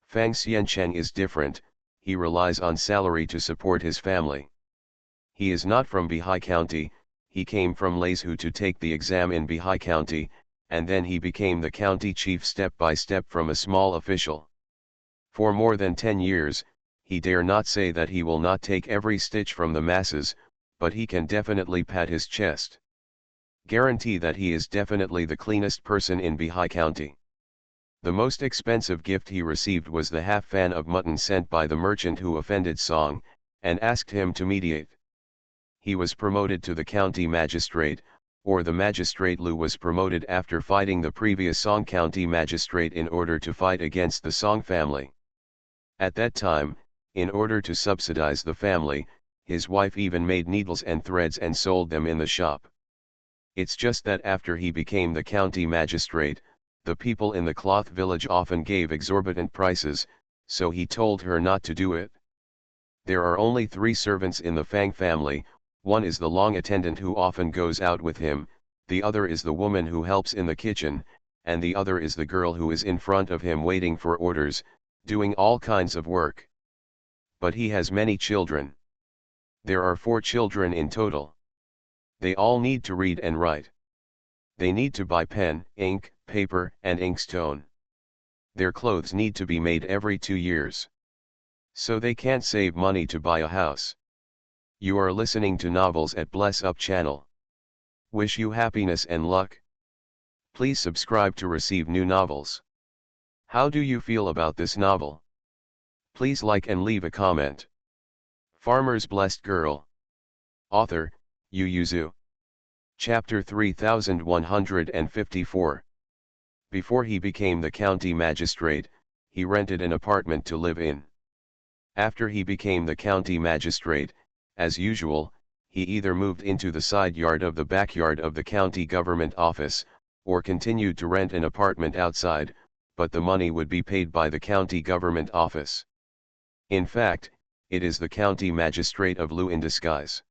Fang Xiancheng is different, he relies on salary to support his family. He is not from Bihai County, he came from Leizhou to take the exam in Bihai County, and then he became the county chief step by step from a small official. For more than 10 years, he dare not say that he will not take every stitch from the masses, but he can definitely pat his chest. Guarantee that he is definitely the cleanest person in Bihai County. The most expensive gift he received was the half fan of mutton sent by the merchant who offended Song, and asked him to mediate. He was promoted to the county magistrate, or the magistrate Lu was promoted after fighting the previous Song county magistrate in order to fight against the Song family. At that time, in order to subsidize the family, his wife even made needles and threads and sold them in the shop. It's just that after he became the county magistrate, the people in the cloth village often gave exorbitant prices, so he told her not to do it. There are only 3 servants in the Fang family. One is the long attendant who often goes out with him, the other is the woman who helps in the kitchen, and the other is the girl who is in front of him waiting for orders, doing all kinds of work. But he has many children. There are 4 children in total. They all need to read and write. They need to buy pen, ink, paper, and inkstone. Their clothes need to be made every 2 years. So they can't save money to buy a house. You are listening to Novels at Bless Up channel. Wish you happiness and luck. Please subscribe to receive new novels. How do you feel about this novel? Please like and leave a comment. Farmer's Blessed Girl. Author, Yu Yuzu. Chapter 3154. Before he became the county magistrate, he rented an apartment to live in. After he became the county magistrate, as usual, he either moved into the side yard of the backyard of the county government office, or continued to rent an apartment outside, but the money would be paid by the county government office. In fact, it is the county magistrate of Lu in disguise.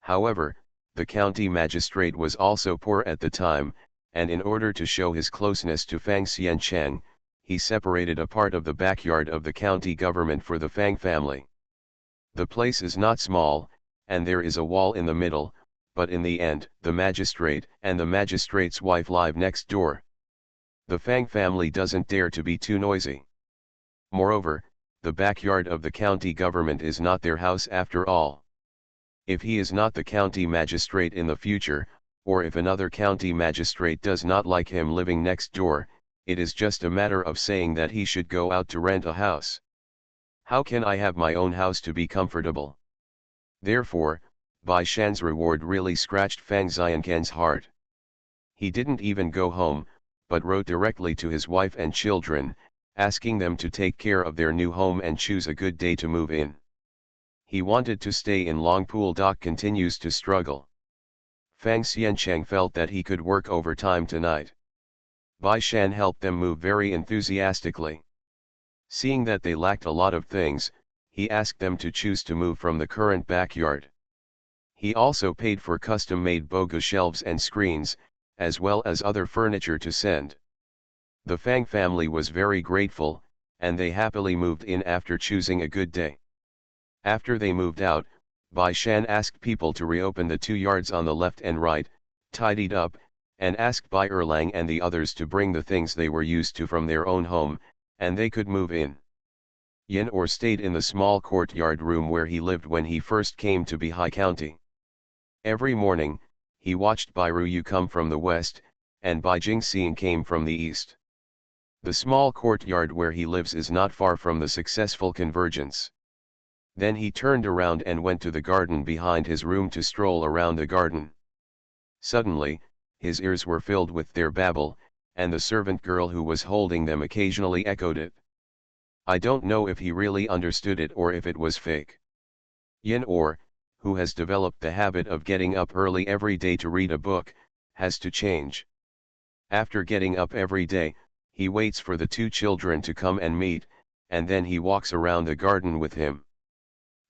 However, the county magistrate was also poor at the time, and in order to show his closeness to Fang Xiancheng, he separated a part of the backyard of the county government for the Fang family. The place is not small, and there is a wall in the middle, but in the end, the magistrate and the magistrate's wife live next door. The Fang family doesn't dare to be too noisy. Moreover, the backyard of the county government is not their house after all. If he is not the county magistrate in the future, or if another county magistrate does not like him living next door, it is just a matter of saying that he should go out to rent a house. How can I have my own house to be comfortable? Therefore, Bai Shan's reward really scratched Fang Xianken's heart. He didn't even go home, but wrote directly to his wife and children, asking them to take care of their new home and choose a good day to move in. He wanted to stay in Longpool Dock continues to struggle. Fang Xiancheng felt that he could work overtime tonight. Bai Shan helped them move very enthusiastically. Seeing that they lacked a lot of things, he asked them to choose to move from the current backyard. He also paid for custom-made boga shelves and screens, as well as other furniture to send. The Fang family was very grateful, and they happily moved in after choosing a good day. After they moved out, Bai Shan asked people to reopen the 2 yards on the left and right, tidied up, and asked Bai Erlang and the others to bring the things they were used to from their own home, and they could move in. Yin Or stayed in the small courtyard room where he lived when he first came to Bihai County. Every morning, he watched Bai Ruyu come from the west, and Bai Jingxian came from the east. The small courtyard where he lives is not far from the successful convergence. Then he turned around and went to the garden behind his room to stroll around the garden. Suddenly, his ears were filled with their babble, and the servant girl who was holding them occasionally echoed it. I don't know if he really understood it or if it was fake. Yin Or, who has developed the habit of getting up early every day to read a book, has to change. After getting up every day, he waits for the 2 children to come and meet, and then he walks around the garden with him.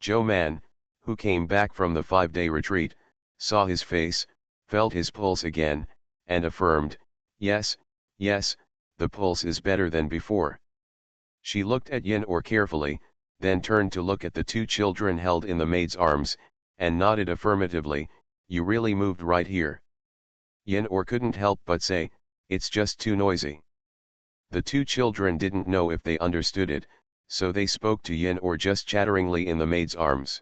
Zhou Man, who came back from the 5-day retreat, saw his face, felt his pulse again, and affirmed, yes, the pulse is better than before. She looked at Yin Or carefully, then turned to look at the 2 children held in the maid's arms, and nodded affirmatively, you really moved right here. Yin Or couldn't help but say, it's just too noisy. The 2 children didn't know if they understood it, so they spoke to Yin Or just chatteringly in the maid's arms.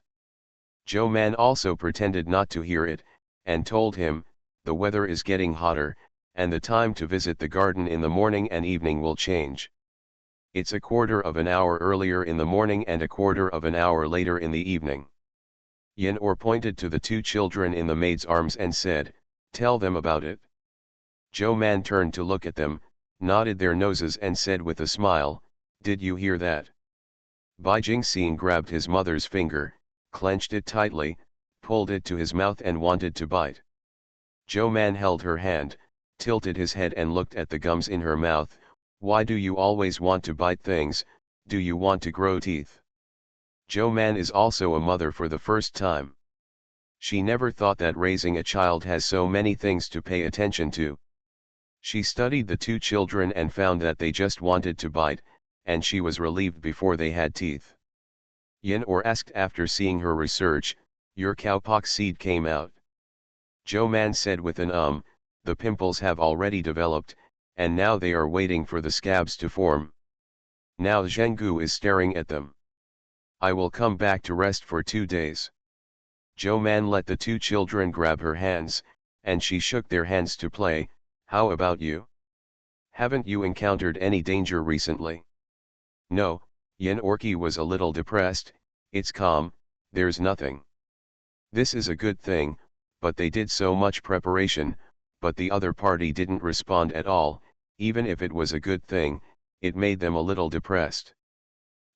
Zhou Man also pretended not to hear it, and told him, the weather is getting hotter, and the time to visit the garden in the morning and evening will change. It's a quarter of an hour earlier in the morning and a quarter of an hour later in the evening. Yin Or pointed to the 2 children in the maid's arms and said, tell them about it. Zhou Man turned to look at them, nodded their noses and said with a smile, did you hear that? Bai Jingxian grabbed his mother's finger, clenched it tightly, pulled it to his mouth and wanted to bite. Zhou Man held her hand, tilted his head and looked at the gums in her mouth. Why do you always want to bite things? Do you want to grow teeth? Zhou Man is also a mother for the first time. She never thought that raising a child has so many things to pay attention to. She studied the 2 children and found that they just wanted to bite, and she was relieved before they had teeth. Yin Or asked after seeing her research, your cowpox seed came out. Zhou Man said with an the pimples have already developed, and now they are waiting for the scabs to form. Now Zhenggu is staring at them. I will come back to rest for 2 days. Zhou Man let the 2 children grab her hands, and she shook their hands to play. How about you? Haven't you encountered any danger recently? No, Yen Orki was a little depressed. It's calm, there's nothing. This is a good thing, but they did so much preparation, but the other party didn't respond at all. Even if it was a good thing, it made them a little depressed.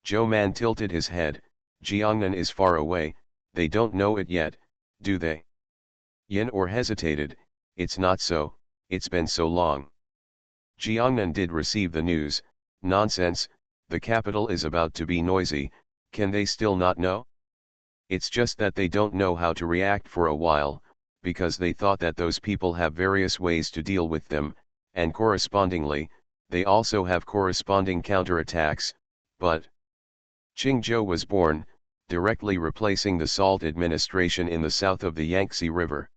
Zhou Man tilted his head. Jiangnan is far away, they don't know it yet, do they? Yen Or hesitated. It's not so, it's been so long. Jiangnan did receive the news. Nonsense, the capital is about to be noisy, can they still not know? It's just that they don't know how to react for a while, because they thought that those people have various ways to deal with them, and correspondingly, they also have corresponding counterattacks, but Qingzhou was born, directly replacing the Salt administration in the south of the Yangtze River.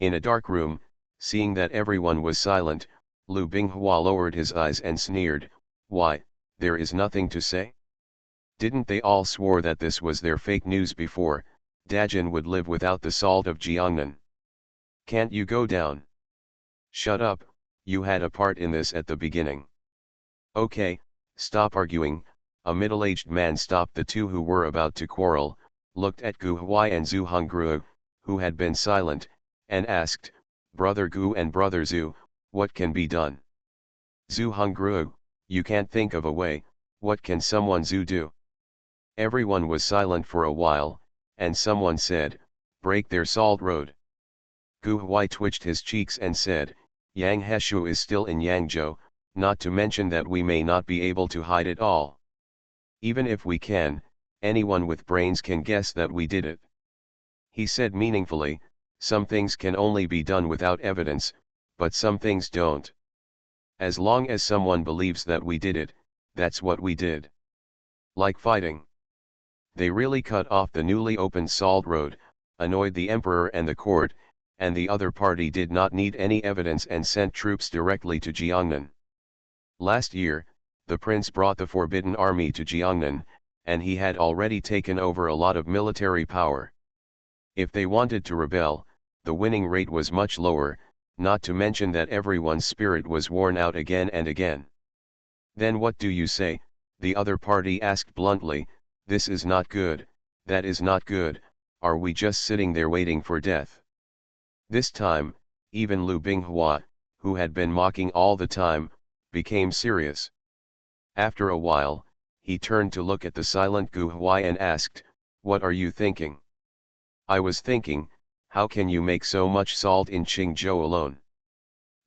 In a dark room, seeing that everyone was silent, Lu Binghua lowered his eyes and sneered, "Why, there is nothing to say? Didn't they all swore that this was their fake news before, Dajin would live without the salt of Jiangnan? Can't you go down? Shut up, you had a part in this at the beginning. Okay, stop arguing." A middle-aged man stopped the two who were about to quarrel, looked at Gu Huai and Zhu Hongruo, who had been silent, and asked, "Brother Gu and Brother Zhu, what can be done?" Zhu Hongruo, "You can't think of a way, what can someone Zhu do?" Everyone was silent for a while, and someone said, "Break their salt road." Gu Huai twitched his cheeks and said, "Yang Heshu is still in Yangzhou, not to mention that we may not be able to hide it all. Even if we can, anyone with brains can guess that we did it." He said meaningfully, "Some things can only be done without evidence, but some things don't. As long as someone believes that we did it, that's what we did. Like fighting. They really cut off the newly opened salt road, annoyed the emperor and the court, and the other party did not need any evidence and sent troops directly to Jiangnan. Last year, the prince brought the Forbidden Army to Jiangnan, and he had already taken over a lot of military power. If they wanted to rebel, the winning rate was much lower, not to mention that everyone's spirit was worn out again and again. "Then what do you say?" the other party asked bluntly. "This is not good, that is not good, are we just sitting there waiting for death?" This time, even Lu Binghua, who had been mocking all the time, became serious. After a while, he turned to look at the silent Gu Huai and asked, "What are you thinking?" "I was thinking, how can you make so much salt in Qingzhou alone?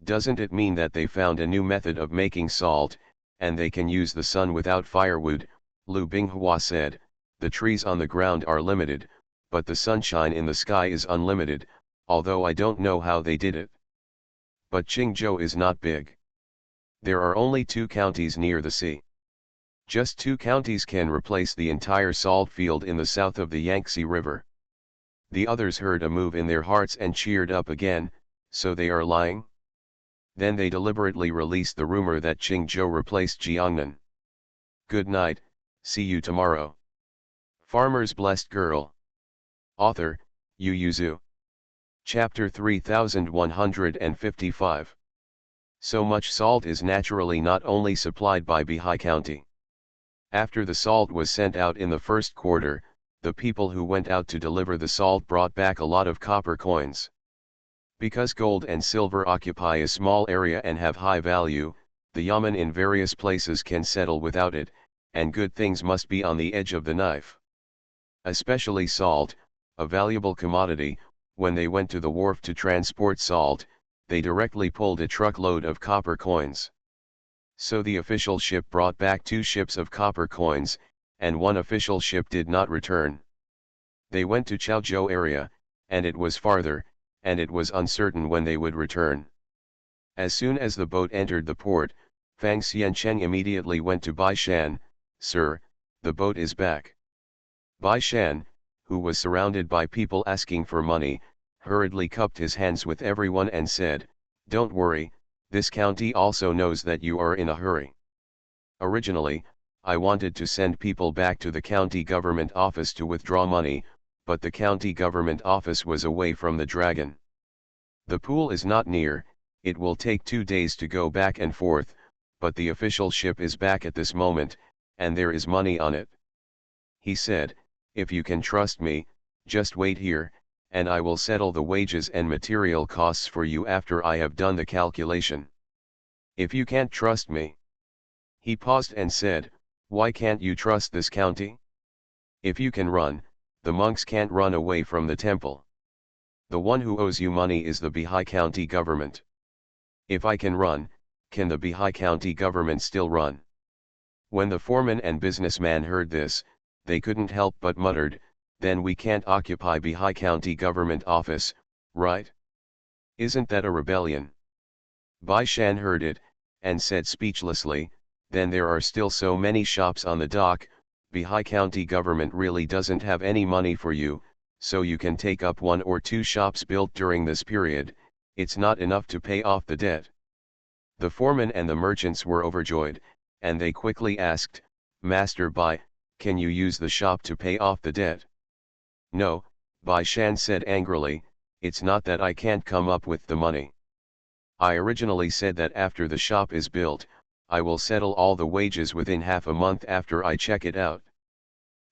Doesn't it mean that they found a new method of making salt, and they can use the sun without firewood?" Lu Binghua said, "The trees on the ground are limited, but the sunshine in the sky is unlimited, although I don't know how they did it. But Qingzhou is not big. There are only 2 counties near the sea. Just 2 counties can replace the entire salt field in the south of the Yangtze River." The others heard a move in their hearts and cheered up again. "So they are lying?" Then they deliberately released the rumor that Qingzhou replaced Jiangnan. Good night, see you tomorrow. Farmer's Blessed Girl. Author, Yu Yuzu. Chapter 3155. So much salt is naturally not only supplied by Bihai County. After the salt was sent out in the first quarter, the people who went out to deliver the salt brought back a lot of copper coins. Because gold and silver occupy a small area and have high value, the yamen in various places can settle without it, and good things must be on the edge of the knife. Especially salt, a valuable commodity. When they went to the wharf to transport salt, they directly pulled a truckload of copper coins. So the official ship brought back 2 ships of copper coins, and 1 official ship did not return. They went to Chaozhou area, and it was farther, and it was uncertain when they would return. As soon as the boat entered the port, Fang Xiancheng immediately went to Bai Shan. "Sir, the boat is back." Bai Shan, who was surrounded by people asking for money, hurriedly cupped his hands with everyone and said, "Don't worry, this county also knows that you are in a hurry. Originally, I wanted to send people back to the county government office to withdraw money, but the county government office was away from the dragon. The pool is not near, it will take 2 days to go back and forth, but the official ship is back at this moment, and there is money on it. He said, if you can trust me, just wait here, and I will settle the wages and material costs for you after I have done the calculation. If you can't trust me. He paused and said, why can't you trust this county? If you can run, the monks can't run away from the temple. The one who owes you money is the Bihai County government. If I can run, can the Bihai County government still run? When the foreman and businessman heard this, they couldn't help but muttered, then we can't occupy Bihai County government office, right? Isn't that a rebellion? Bai Shan heard it, and said speechlessly, then there are still so many shops on the dock, Bihai County government really doesn't have any money for you, so you can take up 1 or 2 shops built during this period, it's not enough to pay off the debt. The foreman and the merchants were overjoyed, and they quickly asked, Master Bai, can you use the shop to pay off the debt? No, Bai Shan said angrily, it's not that I can't come up with the money. I originally said that after the shop is built, I will settle all the wages within half a month after I check it out.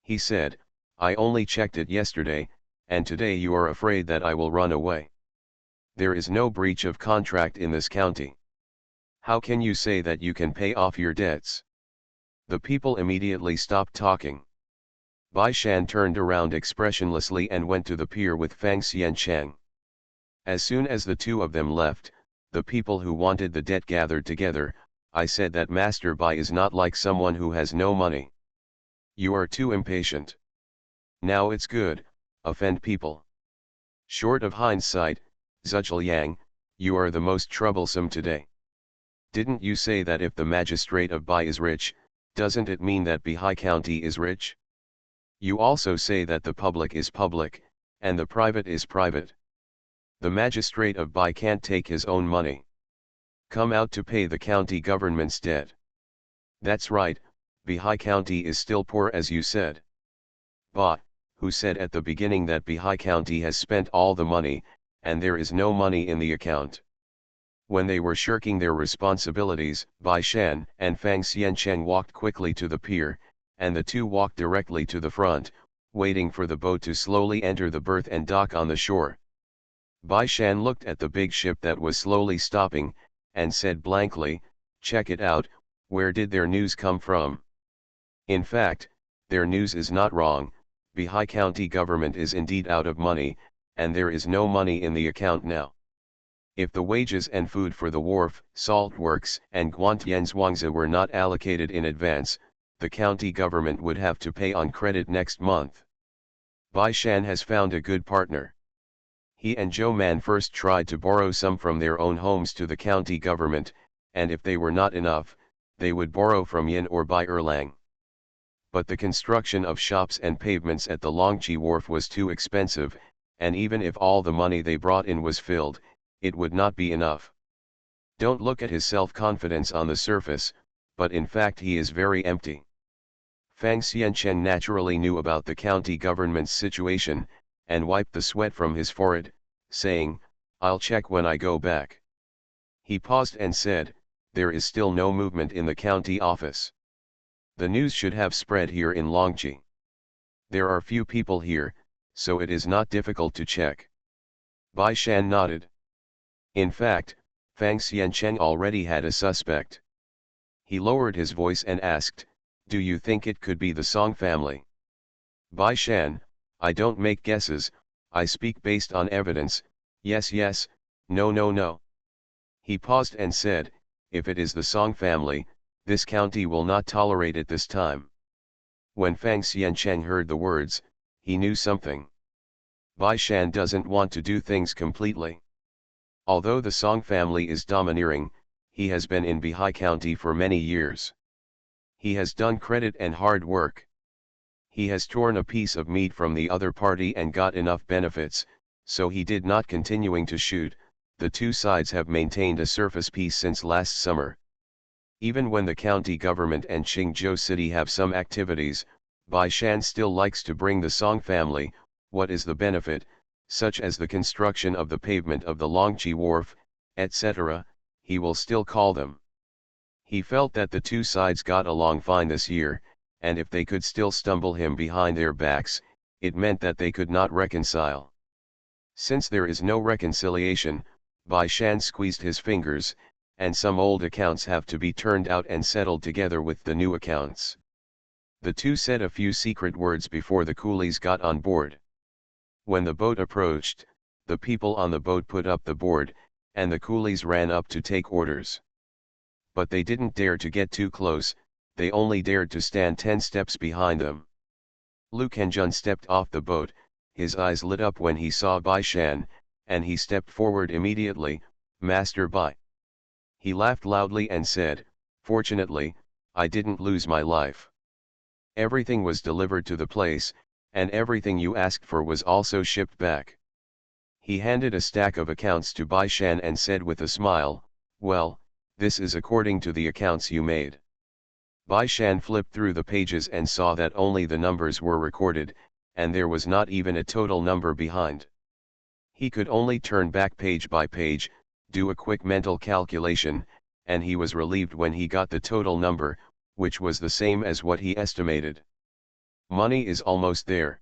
He said, I only checked it yesterday, and today you are afraid that I will run away. There is no breach of contract in this county. How can you say that you can pay off your debts? The people immediately stopped talking. Bai Shan turned around expressionlessly and went to the pier with Fang Xiancheng. As soon as the two of them left, the people who wanted the debt gathered together. I said that Master Bai is not like someone who has no money. You are too impatient. Now it's good, offend people. Short of hindsight, Zhujiang, you are the most troublesome today. Didn't you say that if the magistrate of Bai is rich, doesn't it mean that Bihai County is rich? You also say that the public is public, and the private is private. The magistrate of Bai can't take his own money. Come out to pay the county government's debt. That's right, Bihai County is still poor as you said. Ba, who said at the beginning that Bihai County has spent all the money, and there is no money in the account. When they were shirking their responsibilities, Bai Shan and Fang Xiancheng walked quickly to the pier, and the two walked directly to the front, waiting for the boat to slowly enter the berth and dock on the shore. Bai Shan looked at the big ship that was slowly stopping, and said blankly, check it out, where did their news come from? In fact, their news is not wrong, Bihai County government is indeed out of money, and there is no money in the account now. If the wages and food for the wharf, salt works, and Guantianzhuangzi were not allocated in advance, the county government would have to pay on credit next month. Bai Shan has found a good partner. He and Zhou Man first tried to borrow some from their own homes to the county government, and if they were not enough, they would borrow from Yin or Bai Erlang. But the construction of shops and pavements at the Longqi wharf was too expensive, and even if all the money they brought in was filled, it would not be enough. Don't look at his self-confidence on the surface, but in fact he is very empty. Fang Xiancheng naturally knew about the county government's situation, and wiped the sweat from his forehead, saying, I'll check when I go back. He paused and said, there is still no movement in the county office. The news should have spread here in Longqi. There are few people here, so it is not difficult to check. Bai Shan nodded. In fact, Fang Xiancheng already had a suspect. He lowered his voice and asked, do you think it could be the Song family? Bai Shan, I don't make guesses, I speak based on evidence, yes yes, no no no. He paused and said, if it is the Song family, this county will not tolerate it this time. When Fang Xiancheng heard the words, he knew something. Bai Shan doesn't want to do things completely. Although the Song family is domineering, he has been in Bihai County for many years. He has done credit and hard work. He has torn a piece of meat from the other party and got enough benefits, so he did not continuing to shoot. The two sides have maintained a surface peace since last summer. Even when the county government and Qingzhou city have some activities, Bai Shan still likes to bring the Song family. What is the benefit, such as the construction of the pavement of the Longqi wharf, etc., he will still call them. He felt that the two sides got along fine this year, and if they could still stumble him behind their backs, it meant that they could not reconcile. Since there is no reconciliation, Bai Shan squeezed his fingers, and some old accounts have to be turned out and settled together with the new accounts. The two said a few secret words before the coolies got on board. When the boat approached, the people on the boat put up the board, and the coolies ran up to take orders. But they didn't dare to get too close, they only dared to stand 10 steps behind them. Lu Kenjun stepped off the boat, his eyes lit up when he saw Bai Shan, and he stepped forward immediately, "Master Bai." He laughed loudly and said, "Fortunately, I didn't lose my life. Everything was delivered to the place, and everything you asked for was also shipped back." He handed a stack of accounts to Bai Shan and said with a smile, "Well, this is according to the accounts you made." Bai Shan flipped through the pages and saw that only the numbers were recorded, and there was not even a total number behind. He could only turn back page by page, do a quick mental calculation, and he was relieved when he got the total number, which was the same as what he estimated. Money is almost there.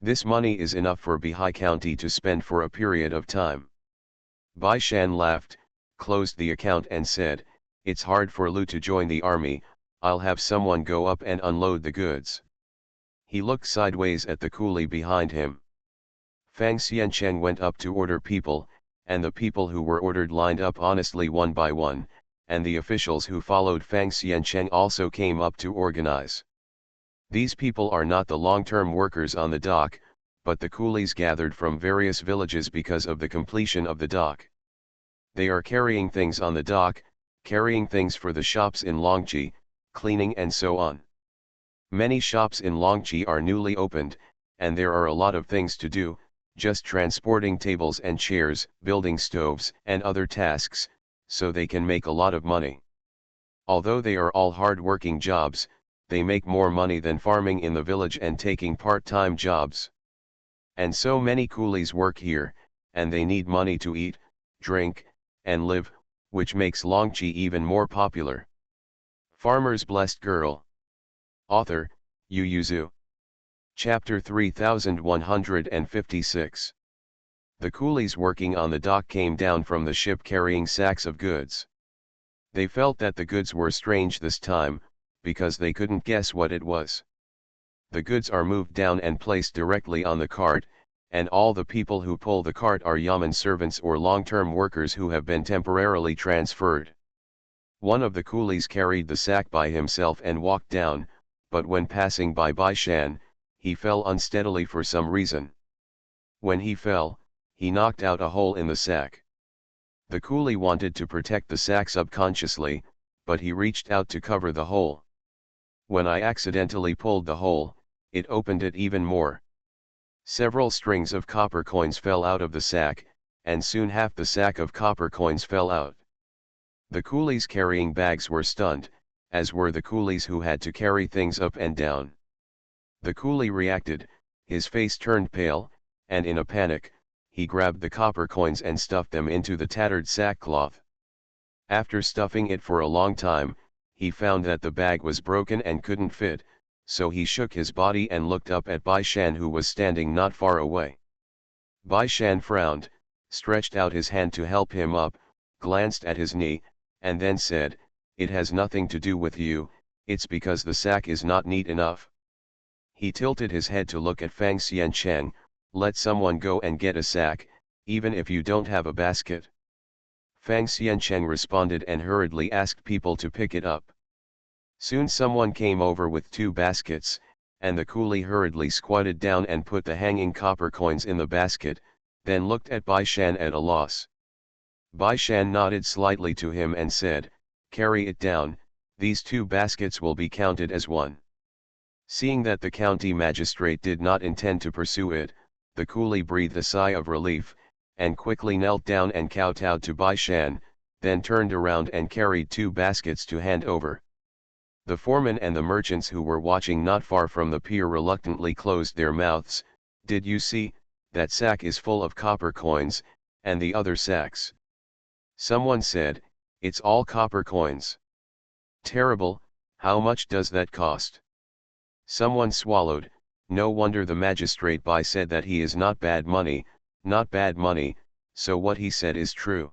This money is enough for Bihai County to spend for a period of time. Bai Shan laughed, closed the account and said, "It's hard for Lu to join the army, I'll have someone go up and unload the goods." He looked sideways at the coolie behind him. Fang Xiancheng went up to order people, and the people who were ordered lined up honestly one by one, and the officials who followed Fang Xiancheng also came up to organize. These people are not the long-term workers on the dock, but the coolies gathered from various villages because of the completion of the dock. They are carrying things on the dock, carrying things for the shops in Longqi, cleaning and so on. Many shops in Longqi are newly opened, and there are a lot of things to do, just transporting tables and chairs, building stoves and other tasks, so they can make a lot of money. Although they are all hard-working jobs, they make more money than farming in the village and taking part-time jobs. And so many coolies work here, and they need money to eat, drink, and live, which makes Longqi even more popular. Farmer's Blessed Girl. Author, Yu Yuzu. Chapter 3156. The coolies working on the dock came down from the ship carrying sacks of goods. They felt that the goods were strange this time, because they couldn't guess what it was. The goods are moved down and placed directly on the cart, and all the people who pull the cart are yamen servants or long-term workers who have been temporarily transferred. One of the coolies carried the sack by himself and walked down, but when passing by Bai Shan, he fell unsteadily for some reason. When he fell, he knocked out a hole in the sack. The coolie wanted to protect the sack subconsciously, but he reached out to cover the hole. When I accidentally pulled the hole, it opened it even more. Several strings of copper coins fell out of the sack, and soon half the sack of copper coins fell out. The coolies carrying bags were stunned, as were the coolies who had to carry things up and down. The coolie reacted, his face turned pale, and in a panic, he grabbed the copper coins and stuffed them into the tattered sackcloth. After stuffing it for a long time, he found that the bag was broken and couldn't fit, so he shook his body and looked up at Bai Shan who was standing not far away. Bai Shan frowned, stretched out his hand to help him up, glanced at his knee, and then said, "It has nothing to do with you, it's because the sack is not neat enough." He tilted his head to look at Fang Xiancheng, "Let someone go and get a sack, even if you don't have a basket." Fang Xiancheng responded and hurriedly asked people to pick it up. Soon someone came over with 2 baskets, and the coolie hurriedly squatted down and put the hanging copper coins in the basket, then looked at Bai Shan at a loss. Bai Shan nodded slightly to him and said, "Carry it down, these 2 baskets will be counted as one." Seeing that the county magistrate did not intend to pursue it, the coolie breathed a sigh of relief, and quickly knelt down and kowtowed to Bai Shan, then turned around and carried 2 baskets to hand over. The foreman and the merchants who were watching not far from the pier reluctantly closed their mouths. "Did you see, that sack is full of copper coins, and the other sacks?" Someone said, "It's all copper coins." "Terrible, how much does that cost?" Someone swallowed. No wonder the magistrate Bai said that he is not bad money, not bad money, so what he said is true.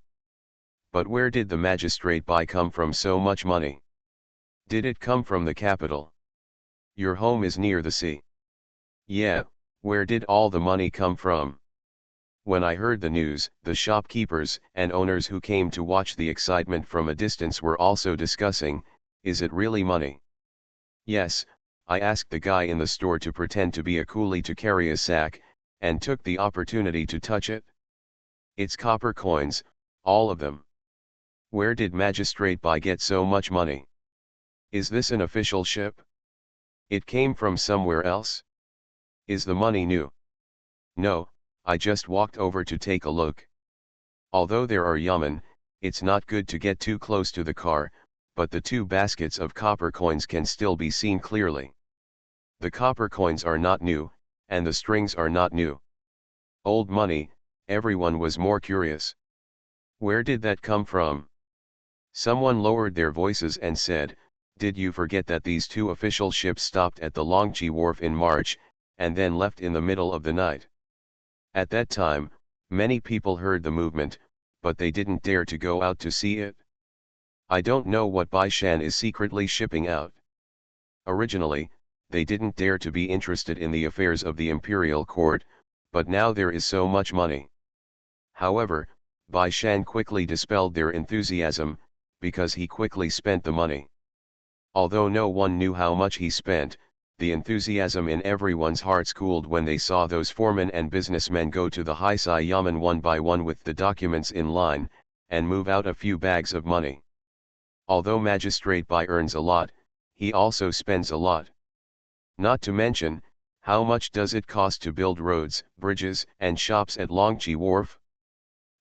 But where did the magistrate Bai come from so much money? Did it come from the capital? Your home is near the sea. Yeah, where did all the money come from? When I heard the news, the shopkeepers and owners who came to watch the excitement from a distance were also discussing, is it really money? Yes, I asked the guy in the store to pretend to be a coolie to carry a sack, and took the opportunity to touch it. It's copper coins, all of them. Where did Magistrate Bai get so much money? Is this an official ship? It came from somewhere else? Is the money new? No, I just walked over to take a look. Although there are yamen, it's not good to get too close to the car, but the two baskets of copper coins can still be seen clearly. The copper coins are not new, and the strings are not new. Old money, everyone was more curious. Where did that come from? Someone lowered their voices and said, did you forget that these two official ships stopped at the Longqi wharf in March, and then left in the middle of the night? At that time, many people heard the movement, but they didn't dare to go out to see it. I don't know what Bai Shan is secretly shipping out. Originally, they didn't dare to be interested in the affairs of the imperial court, but now there is so much money. However, Bai Shan quickly dispelled their enthusiasm, because he quickly spent the money. Although no one knew how much he spent, the enthusiasm in everyone's hearts cooled when they saw those foremen and businessmen go to the Haisai Yamen one by one with the documents in line, and move out a few bags of money. Although Magistrate Bai earns a lot, he also spends a lot. Not to mention, how much does it cost to build roads, bridges, and shops at Longqi Wharf?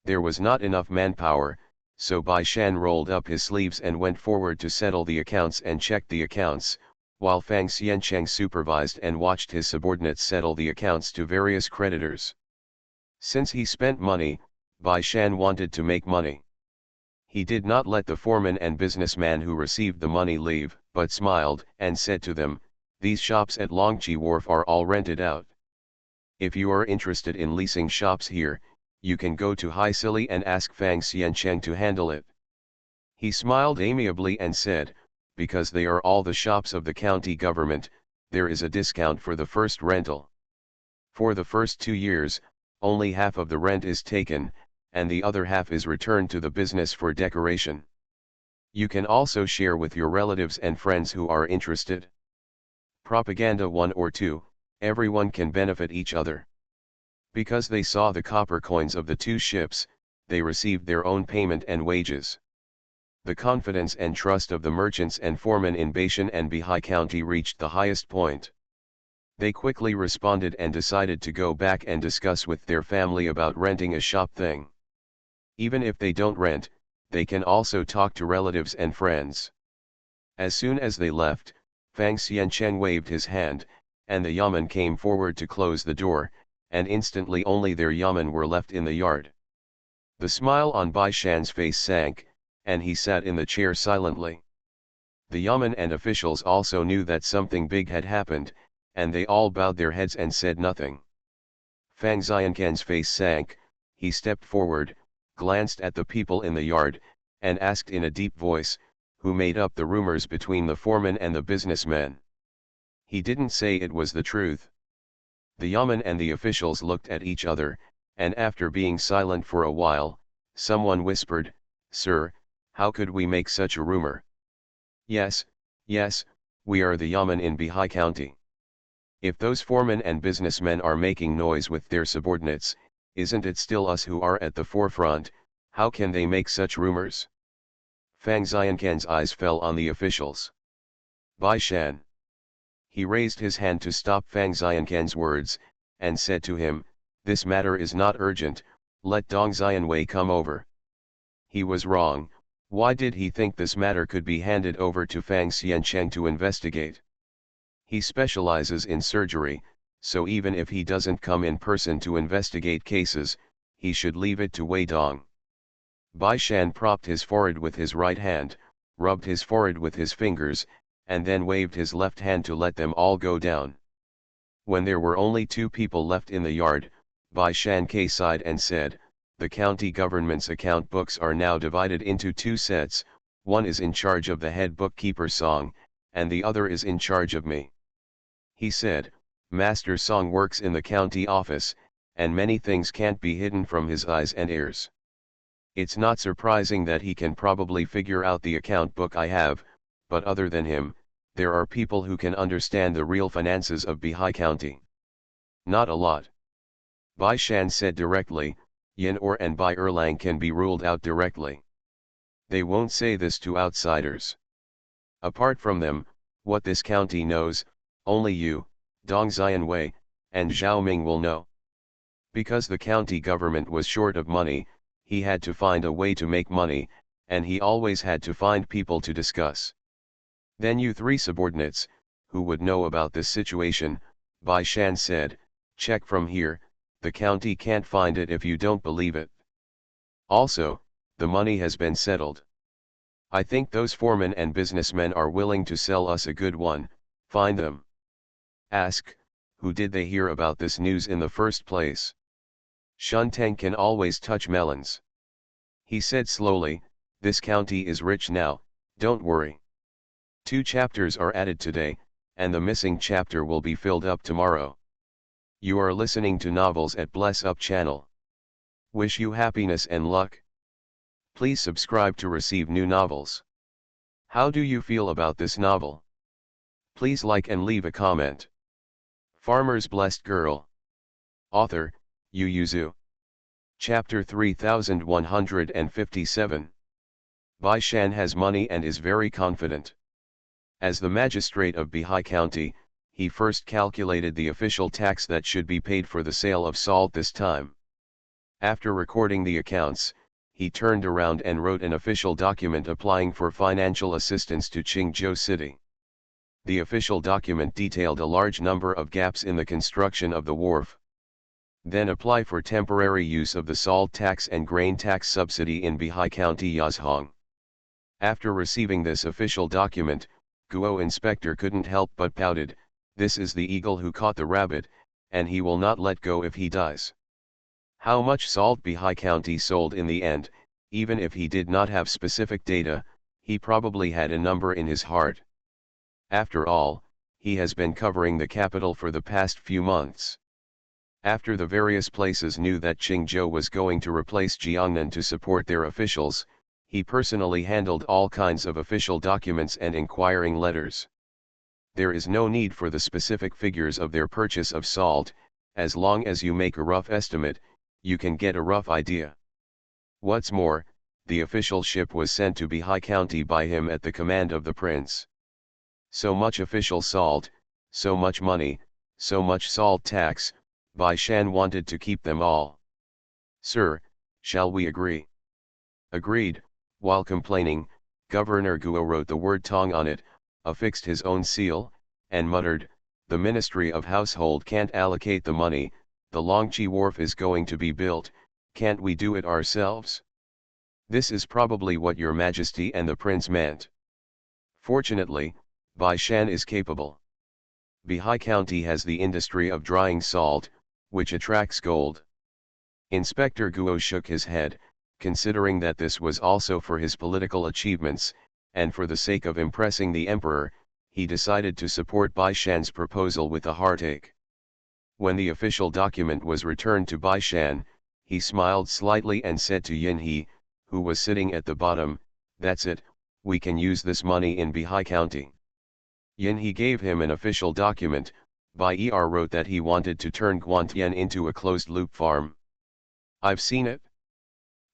There was not enough manpower, so Bai Shan rolled up his sleeves and went forward to settle the accounts and check the accounts, while Fang Xiancheng supervised and watched his subordinates settle the accounts to various creditors. Since he spent money, Bai Shan wanted to make money. He did not let the foreman and businessman who received the money leave, but smiled and said to them, these shops at Longqi Wharf are all rented out. If you are interested in leasing shops here, you can go to Haisili and ask Fang Xiancheng to handle it. He smiled amiably and said, because they are all the shops of the county government, there is a discount for the first rental. For the first 2 years, only half of the rent is taken, and the other half is returned to the business for decoration. You can also share with your relatives and friends who are interested. Propaganda 1 or 2, everyone can benefit each other. Because they saw the copper coins of the two ships, they received their own payment and wages. The confidence and trust of the merchants and foremen in Baishan and Bihai County reached the highest point. They quickly responded and decided to go back and discuss with their family about renting a shop thing. Even if they don't rent, they can also talk to relatives and friends. As soon as they left, Fang Xiancheng waved his hand, and the yamen came forward to close the door, and instantly only their yamen were left in the yard. The smile on Bai Shan's face sank, and he sat in the chair silently. The yamen and officials also knew that something big had happened, and they all bowed their heads and said nothing. Fang Xianquan's face sank, he stepped forward, glanced at the people in the yard, and asked in a deep voice, who made up the rumors between the foreman and the businessmen. He didn't say it was the truth. The yamen and the officials looked at each other, and after being silent for a while, someone whispered, "Sir, how could we make such a rumor?" "Yes, yes, we are the yamen in Bihai County. If those foremen and businessmen are making noise with their subordinates, isn't it still us who are at the forefront? How can they make such rumors?" Fang Xianquan's eyes fell on the officials. "Bai Shan." He raised his hand to stop Fang Xianquan's words, and said to him, "This matter is not urgent, let Dong Xianwei come over." He was wrong. Why did he think this matter could be handed over to Fang Xiancheng to investigate? He specializes in surgery, so even if he doesn't come in person to investigate cases, he should leave it to Wei Dong. Bai Shan propped his forehead with his right hand, rubbed his forehead with his fingers, and then waved his left hand to let them all go down. When there were only 2 people left in the yard, Bai Shan sighed and said, "The county government's account books are now divided into 2 sets, one is in charge of the head bookkeeper Song, and the other is in charge of me." He said, "Master Song works in the county office, and many things can't be hidden from his eyes and ears. It's not surprising that he can probably figure out the account book I have, but other than him, there are people who can understand the real finances of Bihai County." "Not a lot." Bai Shan said directly. "Yin Or and Bai Erlang can be ruled out directly. They won't say this to outsiders. Apart from them, what this county knows, only you, Dong Xianwei, and Zhao Ming will know." Because the county government was short of money, he had to find a way to make money, and he always had to find people to discuss. "Then you 3 subordinates, who would know about this situation," Bai Shan said, "check from here, the county can't find it if you don't believe it. Also, the money has been settled. I think those foremen and businessmen are willing to sell us a good one, find them. Ask, who did they hear about this news in the first place? Shunteng can always touch melons." He said slowly, "This county is rich now, don't worry. 2 chapters are added today, and the missing chapter will be filled up tomorrow. You are listening to Novels at Bless Up channel. Wish you happiness and luck. Please subscribe to receive new novels. How do you feel about this novel? Please like and leave a comment." Farmer's Blessed Girl. Author, Yu Yuzu. Chapter 3157. Bai Shan has money and is very confident. As the magistrate of Bihai County, he first calculated the official tax that should be paid for the sale of salt this time. After recording the accounts, he turned around and wrote an official document applying for financial assistance to Qingzhou City. The official document detailed a large number of gaps in the construction of the wharf. Then apply for temporary use of the salt tax and grain tax subsidy in Bihai County Yazhong. After receiving this official document, Guo inspector couldn't help but pouted, "This is the eagle who caught the rabbit, and he will not let go if he does." How much salt Bihai County sold in the end, even if he did not have specific data, he probably had a number in his heart. After all, he has been covering the capital for the past few months. After the various places knew that Qingzhou was going to replace Jiangnan to support their officials, he personally handled all kinds of official documents and inquiring letters. There is no need for the specific figures of their purchase of salt, as long as you make a rough estimate, you can get a rough idea. What's more, the official ship was sent to Bihai County by him at the command of the prince. So much official salt, so much money, so much salt tax, Bai Shan wanted to keep them all. "Sir, shall we agree?" Agreed. While complaining, Governor Guo wrote the word Tong on it, affixed his own seal, and muttered, "The Ministry of Household can't allocate the money, the Longqi Wharf is going to be built, can't we do it ourselves?" This is probably what your Majesty and the prince meant. Fortunately, Bai Shan is capable. Bihai County has the industry of drying salt, which attracts gold. Inspector Guo shook his head, considering that this was also for his political achievements, and for the sake of impressing the emperor, he decided to support Bai Shan's proposal with a heartache. When the official document was returned to Bai Shan, he smiled slightly and said to Yin He, who was sitting at the bottom, "That's it, we can use this money in Bihai County." Yin He gave him an official document. Bai Er wrote that he wanted to turn Guantian into a closed-loop farm. "I've seen it.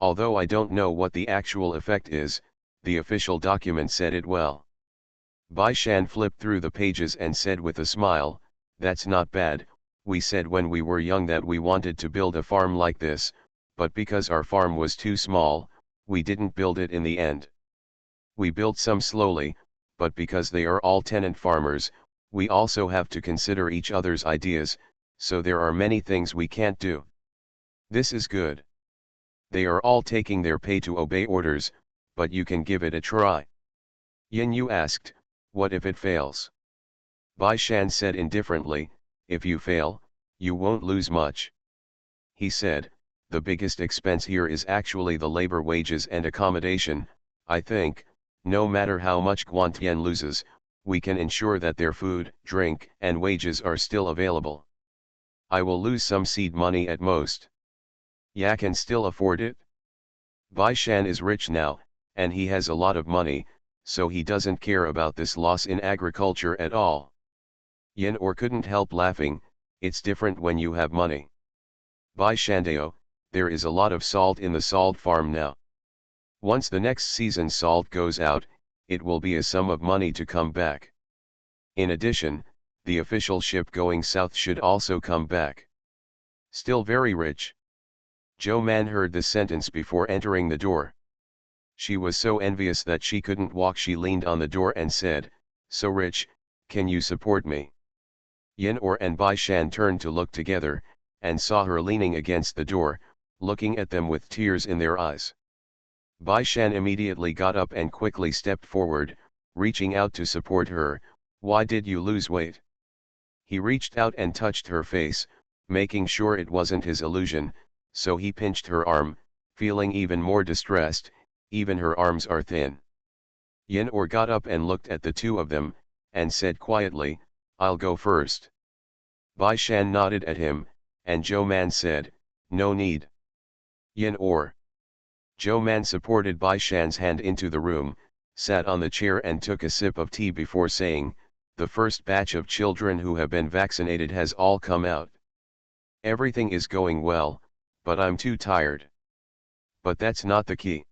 Although I don't know what the actual effect is, the official document said it well." Bai Shan flipped through the pages and said with a smile, "That's not bad. We said when we were young that we wanted to build a farm like this, but because our farm was too small, we didn't build it in the end. We built some slowly, but because they are all tenant farmers, we also have to consider each other's ideas, so there are many things we can't do. This is good. They are all taking their pay to obey orders, but you can give it a try." Yin Yu asked, What if it fails? Bai Shan said indifferently, if you fail, you won't lose much. He said, the biggest expense here is actually the labor wages and accommodation. I think, no matter how much Guantian loses, we can ensure that their food, drink, and wages are still available. I will lose some seed money at most. Ya can still afford it? Bai Shan is rich now, and he has a lot of money, so he doesn't care about this loss in agriculture at all. Yen or couldn't help laughing, it's different when you have money. Bai Shandao, there is a lot of salt in the salt farm now. Once the next season's salt goes out, it will be a sum of money to come back. In addition, the official ship going south should also come back. Still very rich. Zhou Man heard this sentence before entering the door. She was so envious that she couldn't walk. She leaned on the door and said, so rich, can you support me? Yen Or and Bai Shan turned to look together, and saw her leaning against the door, looking at them with tears in their eyes. Bai Shan immediately got up and quickly stepped forward, reaching out to support her. Why did you lose weight? He reached out and touched her face, making sure it wasn't his illusion, so he pinched her arm, feeling even more distressed. Even her arms are thin. Yen Or got up and looked at the two of them, and said quietly, I'll go first. Bai Shan nodded at him, and Zhou Man said, no need. Yen Or. Zhou Man supported Bai Shan's hand into the room, sat on the chair and took a sip of tea before saying, the first batch of children who have been vaccinated has all come out. Everything is going well, but I'm too tired. But that's not the key.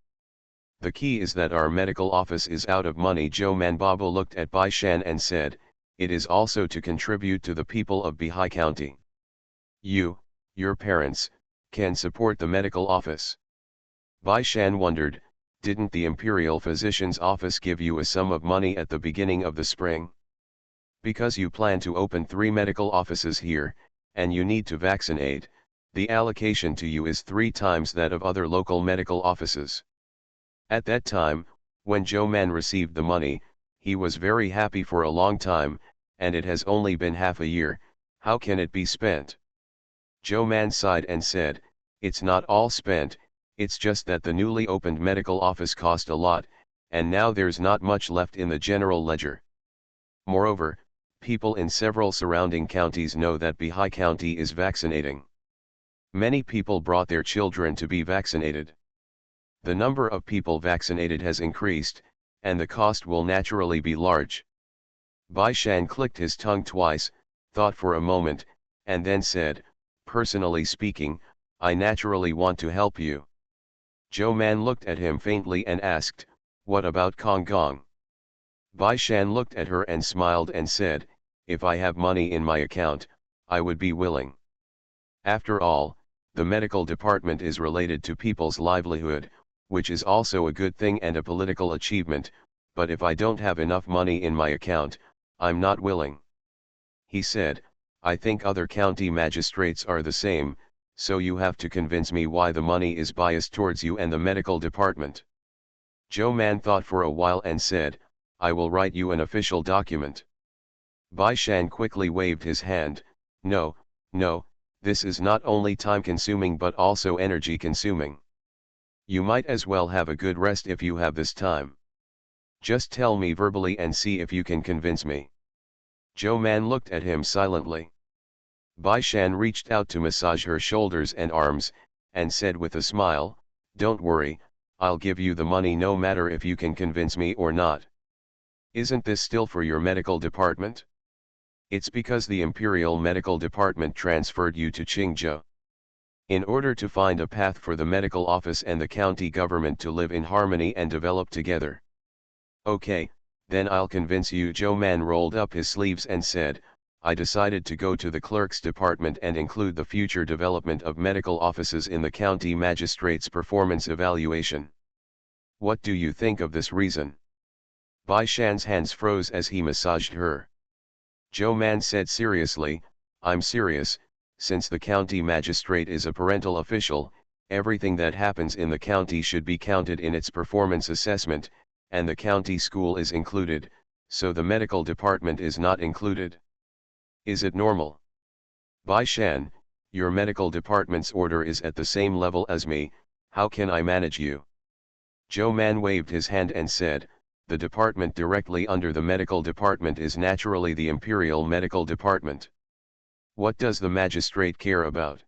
The key is that our medical office is out of money. Zhou Manbabo looked at Bai Shan and said, it is also to contribute to the people of Bihai County. You, your parents, can support the medical office. Bai Shan wondered, didn't the Imperial Physician's Office give you a sum of money at the beginning of the spring? Because you plan to open 3 medical offices here, and you need to vaccinate, the allocation to you is 3 times that of other local medical offices. At that time, when Zhou Man received the money, he was very happy for a long time, and it has only been half a year. How can it be spent? Zhou Man sighed and said, it's not all spent, it's just that the newly opened medical office cost a lot, and now there's not much left in the general ledger. Moreover, people in several surrounding counties know that Bihai County is vaccinating. Many people brought their children to be vaccinated. The number of people vaccinated has increased, and the cost will naturally be large. Bai Shan clicked his tongue twice, thought for a moment, and then said, personally speaking, I naturally want to help you. Zhou Man looked at him faintly and asked, what about Kong Gong? Bai Shan looked at her and smiled and said, if I have money in my account, I would be willing. After all, the medical department is related to people's livelihood, which is also a good thing and a political achievement, but if I don't have enough money in my account, I'm not willing. He said, I think other county magistrates are the same, so you have to convince me why the money is biased towards you and the medical department. Zhou Man thought for a while and said, I will write you an official document. Bai Shan quickly waved his hand, no, this is not only time-consuming but also energy-consuming. You might as well have a good rest if you have this time. Just tell me verbally and see if you can convince me. Zhou Man looked at him silently. Bai Shan reached out to massage her shoulders and arms, and said with a smile, don't worry, I'll give you the money no matter if you can convince me or not. Isn't this still for your medical department? It's because the Imperial Medical Department transferred you to Qingzhou. In order to find a path for the medical office and the county government to live in harmony and develop together. Okay, then I'll convince you. Zhou Man rolled up his sleeves and said, I decided to go to the clerk's department and include the future development of medical offices in the county magistrate's performance evaluation. What do you think of this reason? Bai Shan's hands froze as he massaged her. Zhou Man said seriously, I'm serious. Since the county magistrate is a parental official, everything that happens in the county should be counted in its performance assessment, and the county school is included, so the medical department is not included. Is it normal? Bai Shan, your medical department's order is at the same level as me, how can I manage you? Zhou Man waved his hand and said, the department directly under the medical department is naturally the Imperial Medical Department. What does the magistrate care about?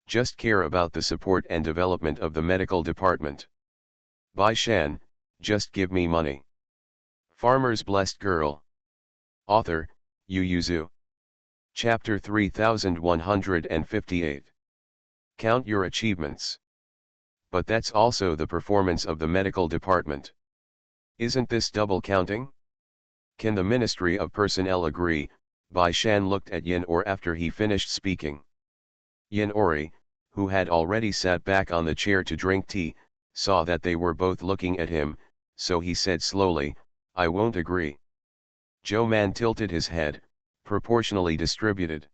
Just care about the support and development of the medical department. Bai Shan, just give me money. Farmer's Blessed Girl. Author, Yu Yuzu. Chapter 3158. Count your achievements. But that's also the performance of the medical department. Isn't this double counting? Can the Ministry of Personnel agree? Bai Shan looked at Yin Or after he finished speaking. Yin Ori, who had already sat back on the chair to drink tea, saw that they were both looking at him, so he said slowly, I won't agree. Zhou Man tilted his head, proportionally distributed.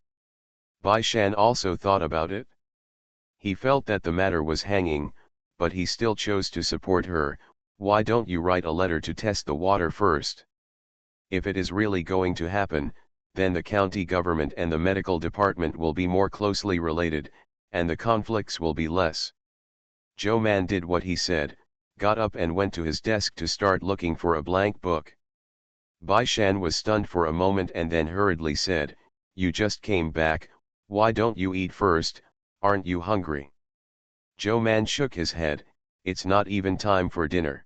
Bai Shan also thought about it. He felt that the matter was hanging, but he still chose to support her. Why don't you write a letter to test the water first? If it is really going to happen, then the county government and the medical department will be more closely related, and the conflicts will be less. Zhou Man did what he said, got up and went to his desk to start looking for a blank book. Bai Shan was stunned for a moment and then hurriedly said, you just came back, why don't you eat first, aren't you hungry? Zhou Man shook his head, it's not even time for dinner.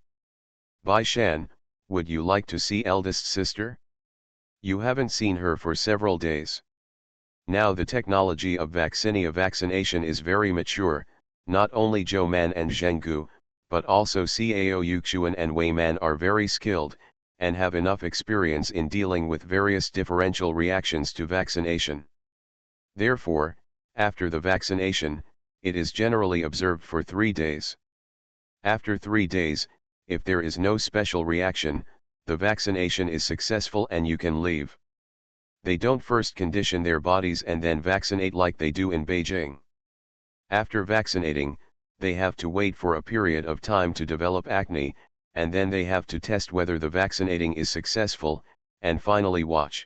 Bai Shan, would you like to see eldest sister? You haven't seen her for several days. Now the technology of vaccination is very mature, not only Zhou Man and Zhenggu, but also Cao Yuxuan and Wei Man are very skilled, and have enough experience in dealing with various differential reactions to vaccination. Therefore, after the vaccination, it is generally observed for 3 days. After 3 days, if there is no special reaction, the vaccination is successful and you can leave. They don't first condition their bodies and then vaccinate like they do in Beijing. After vaccinating, they have to wait for a period of time to develop acne, and then they have to test whether the vaccinating is successful, and finally watch.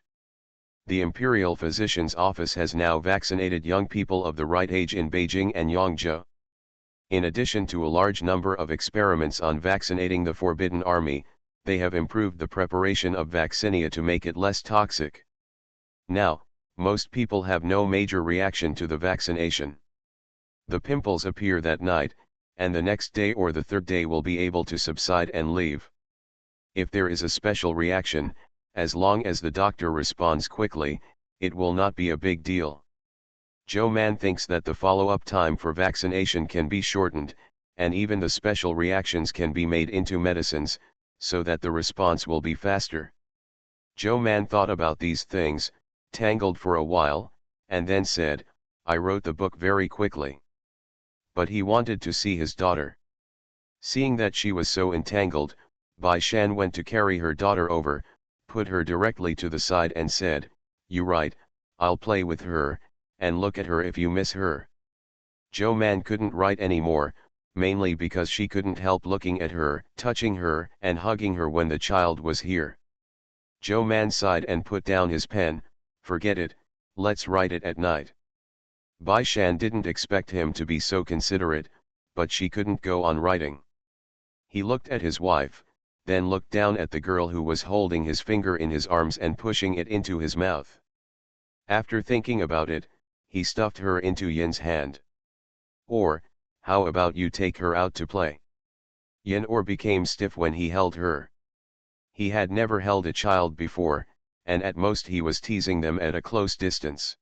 The Imperial Physician's Office has now vaccinated young people of the right age in Beijing and Yangzhou. In addition to a large number of experiments on vaccinating the Forbidden Army, they have improved the preparation of vaccinia to make it less toxic. Now, most people have no major reaction to the vaccination. The pimples appear that night, and the next day or the third day will be able to subside and leave. If there is a special reaction, as long as the doctor responds quickly, it will not be a big deal. Zhou Man thinks that the follow-up time for vaccination can be shortened, and even the special reactions can be made into medicines, so that the response will be faster. Zhou Man thought about these things, tangled for a while, and then said, I wrote the book very quickly. But he wanted to see his daughter. Seeing that she was so entangled, Bai Shan went to carry her daughter over, put her directly to the side and said, you write, I'll play with her, and look at her if you miss her. Zhou Man couldn't write anymore, mainly because she couldn't help looking at her, touching her, and hugging her when the child was here. Zhou Man sighed and put down his pen, forget it, let's write it at night. Bai Shan didn't expect him to be so considerate, but she couldn't go on writing. He looked at his wife, then looked down at the girl who was holding his finger in his arms and pushing it into his mouth. After thinking about it, he stuffed her into Yin's hand. Or, how about you take her out to play? Yin Or became stiff when he held her. He had never held a child before, and at most he was teasing them at a close distance.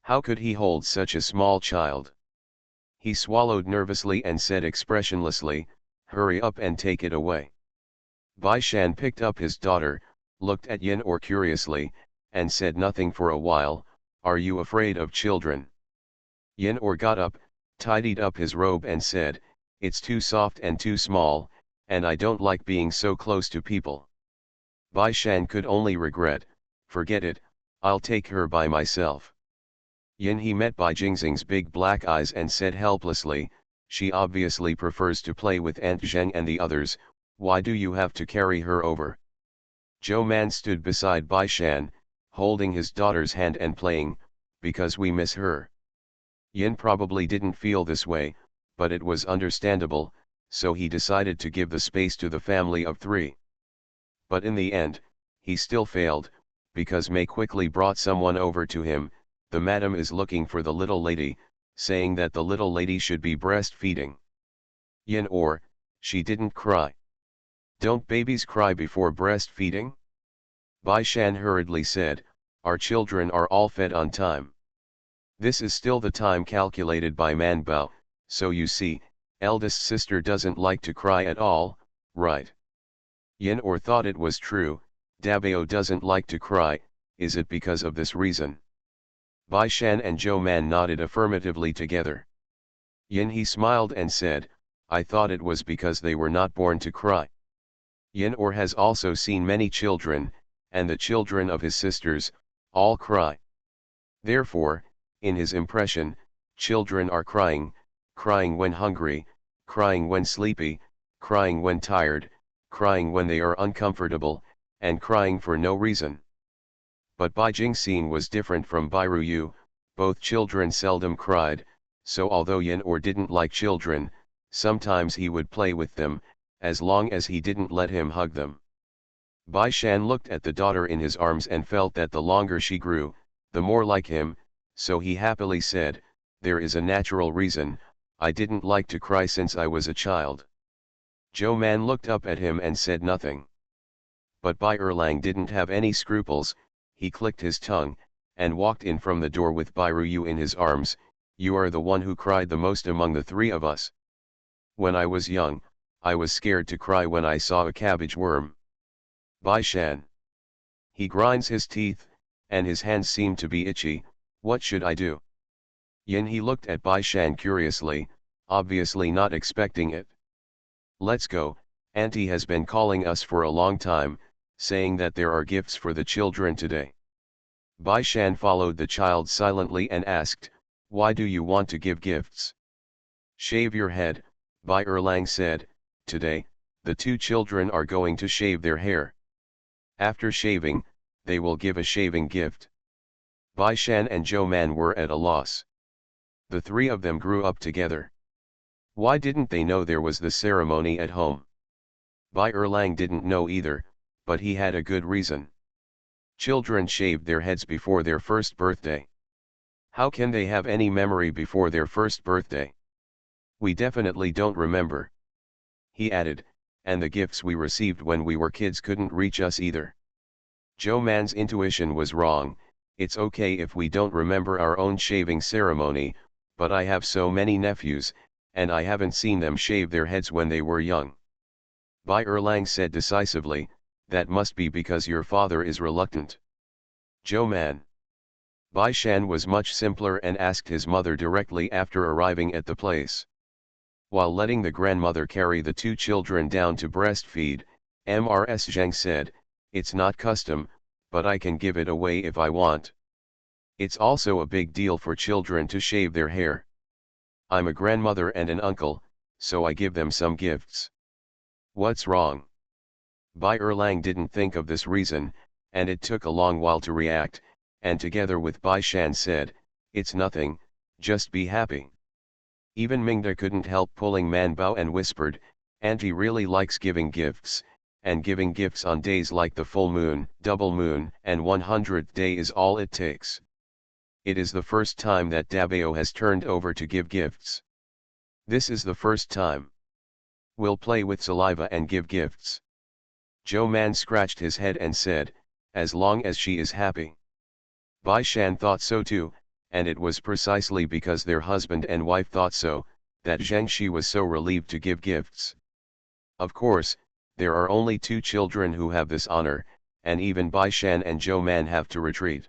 How could he hold such a small child? He swallowed nervously and said expressionlessly, hurry up and take it away. Bai Shan picked up his daughter, looked at Yin Or curiously, and said nothing for a while, are you afraid of children? Yin Or got up, tidied up his robe and said, it's too soft and too small, and I don't like being so close to people. Bai Shan could only regret, forget it, I'll take her by myself. Yin He met Bai Jingxing's big black eyes and said helplessly, she obviously prefers to play with Aunt Zheng and the others, why do you have to carry her over? Zhou Man stood beside Bai Shan, holding his daughter's hand and playing, "Because we miss her." Yin probably didn't feel this way, but it was understandable, so he decided to give the space to the family of three. But in the end, he still failed, because Mei quickly brought someone over to him. "The madam is looking for the little lady," saying that the little lady should be breastfeeding. Yin or, she didn't cry. "Don't babies cry before breastfeeding?" Bai Shan hurriedly said, "Our children are all fed on time. This is still the time calculated by Man Bao, so you see, eldest sister doesn't like to cry at all, right?" Yin or thought it was true. "Dabao doesn't like to cry, is it because of this reason?" Bai Shan and Zhou Man nodded affirmatively together. Yin he smiled and said, "I thought it was because they were not born to cry." Yin or has also seen many children, and the children of his sisters, all cry. Therefore, in his impression, children are crying, crying when hungry, crying when sleepy, crying when tired, crying when they are uncomfortable, and crying for no reason. But Bai Jingxin was different from Bai Ruyu. Both children seldom cried, so although Yin or didn't like children, sometimes he would play with them, as long as he didn't let him hug them. Bai Shan looked at the daughter in his arms and felt that the longer she grew, the more like him, so he happily said, "There is a natural reason, I didn't like to cry since I was a child." Zhou Man looked up at him and said nothing. But Bai Erlang didn't have any scruples. He clicked his tongue, and walked in from the door with Bai Ruyu in his arms. "You are the one who cried the most among the three of us. When I was young, I was scared to cry when I saw a cabbage worm." Bai Shan. He grinds his teeth, and his hands seem to be itchy. "What should I do?" Yin he looked at Bai Shan curiously, obviously not expecting it. "Let's go, Auntie has been calling us for a long time, saying that there are gifts for the children today." Bai Shan followed the child silently and asked, "Why do you want to give gifts?" "Shave your head," Bai Erlang said. "Today, the two children are going to shave their hair. After shaving, they will give a shaving gift." Bai Shan and Zhou Man were at a loss. The three of them grew up together. Why didn't they know there was the ceremony at home? Bai Erlang didn't know either, but he had a good reason. Children shaved their heads before their first birthday. How can they have any memory before their first birthday? We definitely don't remember. He added, and the gifts we received when we were kids couldn't reach us either. Zhou Man's intuition was wrong. It's okay if we don't remember our own shaving ceremony, but I have so many nephews, and I haven't seen them shave their heads when they were young. Bai Erlang said decisively, "That must be because your father is reluctant." Zhou Man. Bai Shan was much simpler and asked his mother directly after arriving at the place. While letting the grandmother carry the two children down to breastfeed, Ms. Zhang said, "It's not custom, but I can give it away if I want. It's also a big deal for children to shave their hair. I'm a grandmother and an uncle, so I give them some gifts. What's wrong?" Bai Erlang didn't think of this reason, and it took a long while to react, and together with Bai Shan said, "It's nothing, just be happy." Even Mingda couldn't help pulling Man Bao and whispered, "Auntie really likes giving gifts, and giving gifts on days like the full moon, double moon, and 100th day is all it takes. It is the first time that Dabao has turned over to give gifts. This is the first time. We'll play with saliva and give gifts." Zhou Man scratched his head and said, "As long as she is happy." Bai Shan thought so too, and it was precisely because their husband and wife thought so, that Zhang Shi was so relieved to give gifts. Of course, there are only two children who have this honor, and even Bai Shan and Zhou Man have to retreat.